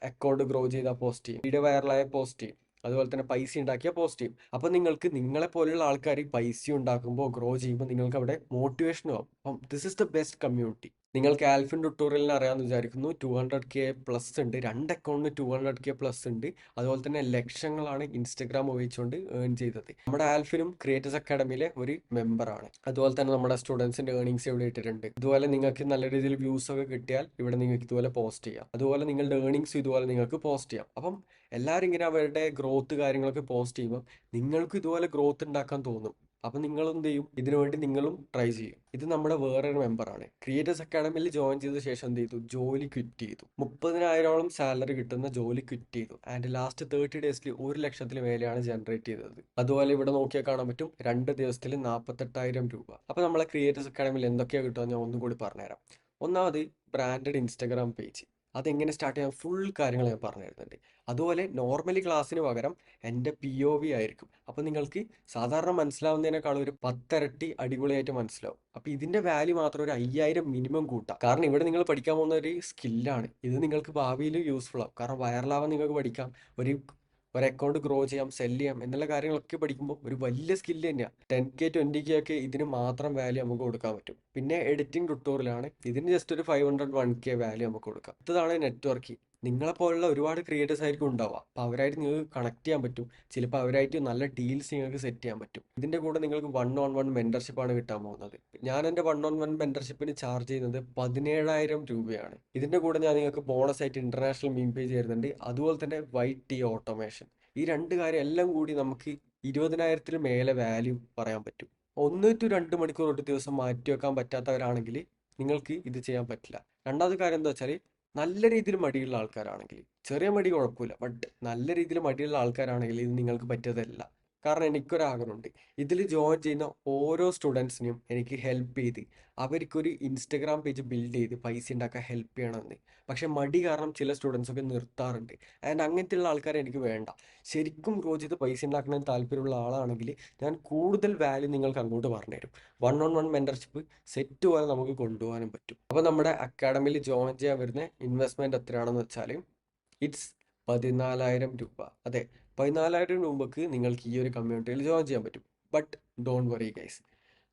അക്കൗണ്ട് ഗ്രോ ചെയ്താൽ പോസ്റ്റ് ചെയ്യും, വീഡിയോ വൈറലായ പോസ്റ്റ് ചെയ്യും, അതുപോലെ തന്നെ പൈസ ഉണ്ടാക്കിയാൽ പോസ്റ്റ് ചെയ്യും. അപ്പോൾ നിങ്ങൾക്ക് നിങ്ങളെ പോലെയുള്ള ആൾക്കാർ പൈസ ഉണ്ടാക്കുമ്പോൾ, ഗ്രോ ചെയ്യുമ്പോൾ നിങ്ങൾക്ക് അവിടെ മോട്ടിവേഷനും ആവും. അപ്പം this is the best community. നിങ്ങൾക്ക് ആൽഫിൻ ട്യൂട്ടോറിയലിന് അറിയാമെന്ന് വിചാരിക്കുന്നു. 200K പ്ലസ് ഉണ്ട്, 2 അക്കൗണ്ടിന് 200K പ്ലസ് ഉണ്ട്. അതുപോലെ തന്നെ ലക്ഷങ്ങളാണ് ഇൻസ്റ്റഗ്രാം ഉപയോഗിച്ചുകൊണ്ട് ഏൺ ചെയ്തത്. നമ്മുടെ ആൽഫിനും ക്രിയേറ്റേഴ്സ് അക്കാഡമിയിലെ ഒരു മെമ്പറാണ്. അതുപോലെ തന്നെ നമ്മുടെ സ്റ്റുഡൻസിന്റെ ഏർണിങ്സ് ഇവിടെ ഇട്ടിട്ടുണ്ട്. ഇതുപോലെ നിങ്ങൾക്ക് നല്ല രീതിയിൽ വ്യൂസ് ഒക്കെ കിട്ടിയാൽ ഇവിടെ നിങ്ങൾക്ക് ഇതുപോലെ പോസ്റ്റ് ചെയ്യാം. അതുപോലെ നിങ്ങളുടെ ഏർണിങ്സ് ഇതുപോലെ നിങ്ങൾക്ക് പോസ്റ്റ് ചെയ്യാം. അപ്പം എല്ലാവരും ഇങ്ങനെ അവരുടെ ഗ്രോത്ത് കാര്യങ്ങളൊക്കെ പോസ്റ്റ് ചെയ്യുമ്പോൾ നിങ്ങൾക്ക് ഇതുപോലെ ഗ്രോത്ത് ഉണ്ടാക്കാൻ തോന്നും. അപ്പം നിങ്ങൾ എന്ത് ചെയ്യും, ഇതിനുവേണ്ടി നിങ്ങളും ട്രൈ ചെയ്യും. ഇത് നമ്മുടെ വേറൊരു മെമ്പറാണ്. ക്രിയേറ്റേഴ്സ് അക്കാഡമിയിൽ ജോയിൻ ചെയ്ത ശേഷം എന്ത് ചെയ്തു, ജോലി ക്വിറ്റ് ചെയ്തു. 30,000ഓളം സാലറി കിട്ടുന്ന ജോലി ക്വിറ്റ് ചെയ്തു. ആൻഡ് ലാസ്റ്റ് 30 ഡേയ്സിൽ 1 ലക്ഷത്തിൽ മേലെയാണ് ജനറേറ്റ് ചെയ്തത്. അതുപോലെ ഇവിടെ നോക്കിയാൽ കാണാൻ പറ്റും, 2 ദിവസത്തിൽ 48,000 രൂപ. അപ്പോൾ നമ്മളെ ക്രിയേറ്റേഴ്സ് അക്കാഡമിയിൽ എന്തൊക്കെയാണ് കിട്ടുക ഞാൻ ഒന്നും കൂടി പറഞ്ഞുതരാം. ഒന്നാമത് ബ്രാൻഡഡ് ഇൻസ്റ്റഗ്രാം പേജ്, അതെങ്ങനെ സ്റ്റാർട്ട് ചെയ്യാൻ ഫുൾ കാര്യങ്ങൾ ഞാൻ പറഞ്ഞു തരുന്നുണ്ട്. അതുപോലെ നോർമലി ക്ലാസ്സിന് പകരം എൻ്റെ POV ആയിരിക്കും. അപ്പോൾ നിങ്ങൾക്ക് സാധാരണ മനസ്സിലാവുന്നതിനേക്കാൾ ഒരു 10 ഇരട്ടി അടിപൊളിയായിട്ട് മനസ്സിലാവും. അപ്പോൾ ഇതിൻ്റെ വാല്യൂ മാത്രം ഒരു 5,000 മിനിമം കൂട്ടാം. കാരണം ഇവിടെ നിങ്ങൾ പഠിക്കാൻ പോകുന്ന ഒരു സ്കില്ലാണ്. ഇത് നിങ്ങൾക്ക് ഭാവിയിൽ യൂസ്ഫുൾ ആവും. കാരണം വൈറലാവാൻ നിങ്ങൾക്ക് പഠിക്കാം, ഒരു അക്കൗണ്ട് ഗ്രോ ചെയ്യാം, സെല് ചെയ്യാം എന്നുള്ള കാര്യങ്ങളൊക്കെ പഠിക്കുമ്പോൾ ഒരു വലിയ സ്കില്ല് തന്നെയാണ്. 10K 20K ഒക്കെ ഇതിന് മാത്രം വാല്യൂ നമുക്ക് കൊടുക്കാൻ പറ്റും. പിന്നെ എഡിറ്റിംഗ് ട്യൂട്ടോറിയലാണ്, ഇതിന് ജസ്റ്റ് ഒരു 500 1K വാല്യൂ നമുക്ക് കൊടുക്കാം. അടുത്തതാണ് നെറ്റ്വർക്കിംഗ്. നിങ്ങളെപ്പോലുള്ള ഒരുപാട് ക്രിയേറ്റേഴ്സ് ആയിരിക്കും ഉണ്ടാവുക. അപ്പോൾ അവരായിട്ട് നിങ്ങൾക്ക് കണക്ട് ചെയ്യാൻ പറ്റും. ചിലപ്പോൾ അവരായിട്ട് നല്ല ഡീൽസ് നിങ്ങൾക്ക് സെറ്റ് ചെയ്യാൻ പറ്റും. ഇതിൻ്റെ കൂടെ നിങ്ങൾക്ക് 1-on-1 മെൻറ്റർഷിപ്പാണ് കിട്ടാൻ പോകുന്നത്. ഞാൻ എൻ്റെ 1-on-1 മെൻറ്റർഷിപ്പിന് ചാർജ് ചെയ്യുന്നത് 17,000 രൂപയാണ്. ഇതിൻ്റെ കൂടെ ഞാൻ നിങ്ങൾക്ക് ബോണസ് ആയിട്ട് ഇന്റർനാഷണൽ മീം പേജ് തരുന്നുണ്ട്. അതുപോലെ തന്നെ YT ഓട്ടോമേഷൻ. ഈ 2 കാര്യം എല്ലാം കൂടി നമുക്ക് 20,000-ൽ മേലെ വാല്യൂ പറയാൻ പറ്റും. 1 to 2 മണിക്കൂർ ഒരു ദിവസം മാറ്റി വെക്കാൻ പറ്റാത്തവരാണെങ്കിൽ നിങ്ങൾക്ക് ഇത് ചെയ്യാൻ പറ്റില്ല. രണ്ടാമത്തെ കാര്യം എന്താ വെച്ചാൽ, നല്ല രീതിയിൽ മടിയുള്ള ആൾക്കാരാണെങ്കിൽ, ചെറിയ മടി കുഴപ്പമില്ല, ബട്ട് നല്ല രീതിയിൽ മടിയുള്ള ആൾക്കാരാണെങ്കിൽ ഇത് നിങ്ങൾക്ക് പറ്റിയതല്ല. കാരണം എനിക്കൊരാഗ്രഹമുണ്ട്, ഇതിൽ ജോയിൻ ചെയ്യുന്ന ഓരോ സ്റ്റുഡൻസിനെയും എനിക്ക് ഹെൽപ്പ് ചെയ്ത് അവർക്കൊരു ഇൻസ്റ്റഗ്രാം പേജ് ബിൽഡ് ചെയ്ത് പൈസ ഉണ്ടാക്കാൻ ഹെൽപ്പ് ചെയ്യണമെന്ന്. പക്ഷെ മടി കാരണം ചില സ്റ്റുഡൻസ് ഒക്കെ നിർത്താറുണ്ട്. ആൻഡ് അങ്ങനത്തെയുള്ള ആൾക്കാരെ എനിക്ക് വേണ്ട. ശരിക്കും ഗ്രോ ചെയ്ത് പൈസ ഉണ്ടാക്കണമെന്ന് താല്പര്യമുള്ള ആളാണെങ്കിൽ ഞാൻ കൂടുതൽ വാല്യൂ നിങ്ങൾക്ക് അങ്ങോട്ട് പറഞ്ഞുതരും. 1-on-1 മെൻറ്റർഷിപ്പ് സെറ്റ് പോലെ നമുക്ക് കൊണ്ടുപോകാനും പറ്റും. അപ്പോൾ നമ്മുടെ അക്കാഡമിയിൽ ജോയിൻ ചെയ്യാൻ വരുന്ന ഇൻവെസ്റ്റ്മെൻറ്റ് എത്രയാണെന്ന് വെച്ചാൽ, ഇറ്റ്സ് 14,000 രൂപ. അതെ, 14,000 രൂപക്ക് നിങ്ങൾക്ക് ഈ ഒരു കമ്മ്യൂണിറ്റിയിൽ ജോയിൻ ചെയ്യാൻ പറ്റും. ബട്ട് ഡോണ്ട് വറി ഗൈസ്,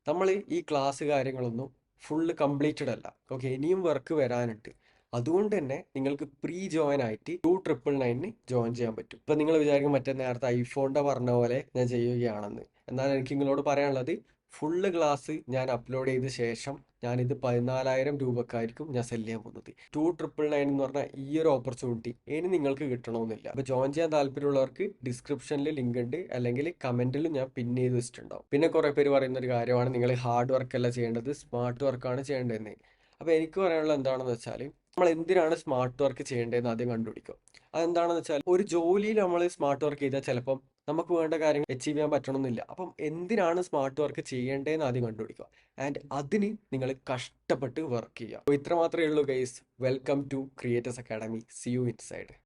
നമ്മൾ ഈ ക്ലാസ് കാര്യങ്ങളൊന്നും ഫുള്ള് കംപ്ലീറ്റഡ് അല്ല. ഓക്കെ, ഇനിയും വർക്ക് വരാനുണ്ട്. അതുകൊണ്ട് തന്നെ നിങ്ങൾക്ക് പ്രീ ജോയിൻ ആയിട്ട് 2,999 ജോയിൻ ചെയ്യാൻ പറ്റും. ഇപ്പൊ നിങ്ങൾ വിചാരിക്കും മറ്റേ നേരത്തെ ഐഫോണിന്റെ പറഞ്ഞ പോലെ ഞാൻ ചെയ്യുകയാണെന്ന്. എന്നാൽ എനിക്ക് നിങ്ങളോട് പറയാനുള്ളത്, ഫുള്ള് ക്ലാസ് ഞാൻ അപ്ലോഡ് ചെയ്ത ശേഷം ഞാനിത് 14,000 രൂപക്കായിരിക്കും ഞാൻ സെല് ചെയ്യാൻ പോകുന്നത്. 2,999 എന്ന് പറഞ്ഞാൽ ഈ ഒരു ഓപ്പർച്യൂണിറ്റി ഇനി നിങ്ങൾക്ക് കിട്ടണമെന്നില്ല. അപ്പൊ ജോയിൻ ചെയ്യാൻ താല്പര്യമുള്ളവർക്ക് ഡിസ്ക്രിപ്ഷനിൽ ലിങ്ക് ഉണ്ട്, അല്ലെങ്കിൽ കമന്റിലും ഞാൻ പിൻ ചെയ്ത് വെച്ചിട്ടുണ്ടാവും. പിന്നെ കുറെ പേര് പറയുന്ന ഒരു കാര്യമാണ് നിങ്ങൾ ഹാർഡ് വർക്ക് അല്ല ചെയ്യേണ്ടത്, സ്മാർട്ട് വർക്കാണ് ചെയ്യേണ്ടതെന്ന്. അപ്പൊ എനിക്ക് പറയാനുള്ളത് എന്താണെന്ന് വെച്ചാൽ, നമ്മൾ എന്തിനാണ് സ്മാർട്ട് വർക്ക് ചെയ്യേണ്ടതെന്ന് ആദ്യം കണ്ടുപിടിക്കുക. അതെന്താണെന്ന് വെച്ചാൽ, ഒരു ജോലിയിൽ നമ്മൾ സ്മാർട്ട് വർക്ക് ചെയ്താൽ ചിലപ്പം നമുക്ക് വേണ്ട കാര്യങ്ങൾ അച്ചീവ് ചെയ്യാൻ പറ്റണമെന്നില്ല. അപ്പം എന്തിനാണ് സ്മാർട്ട് വർക്ക് ചെയ്യേണ്ടതെന്ന് ആദ്യം കണ്ടുപിടിക്കുക. ആൻഡ് അതിന് നിങ്ങൾ കഷ്ടപ്പെട്ട് വർക്ക് ചെയ്യുക. അപ്പോൾ ഇത്ര മാത്രമേ ഉള്ളൂ guys. Welcome to creators academy. See you inside.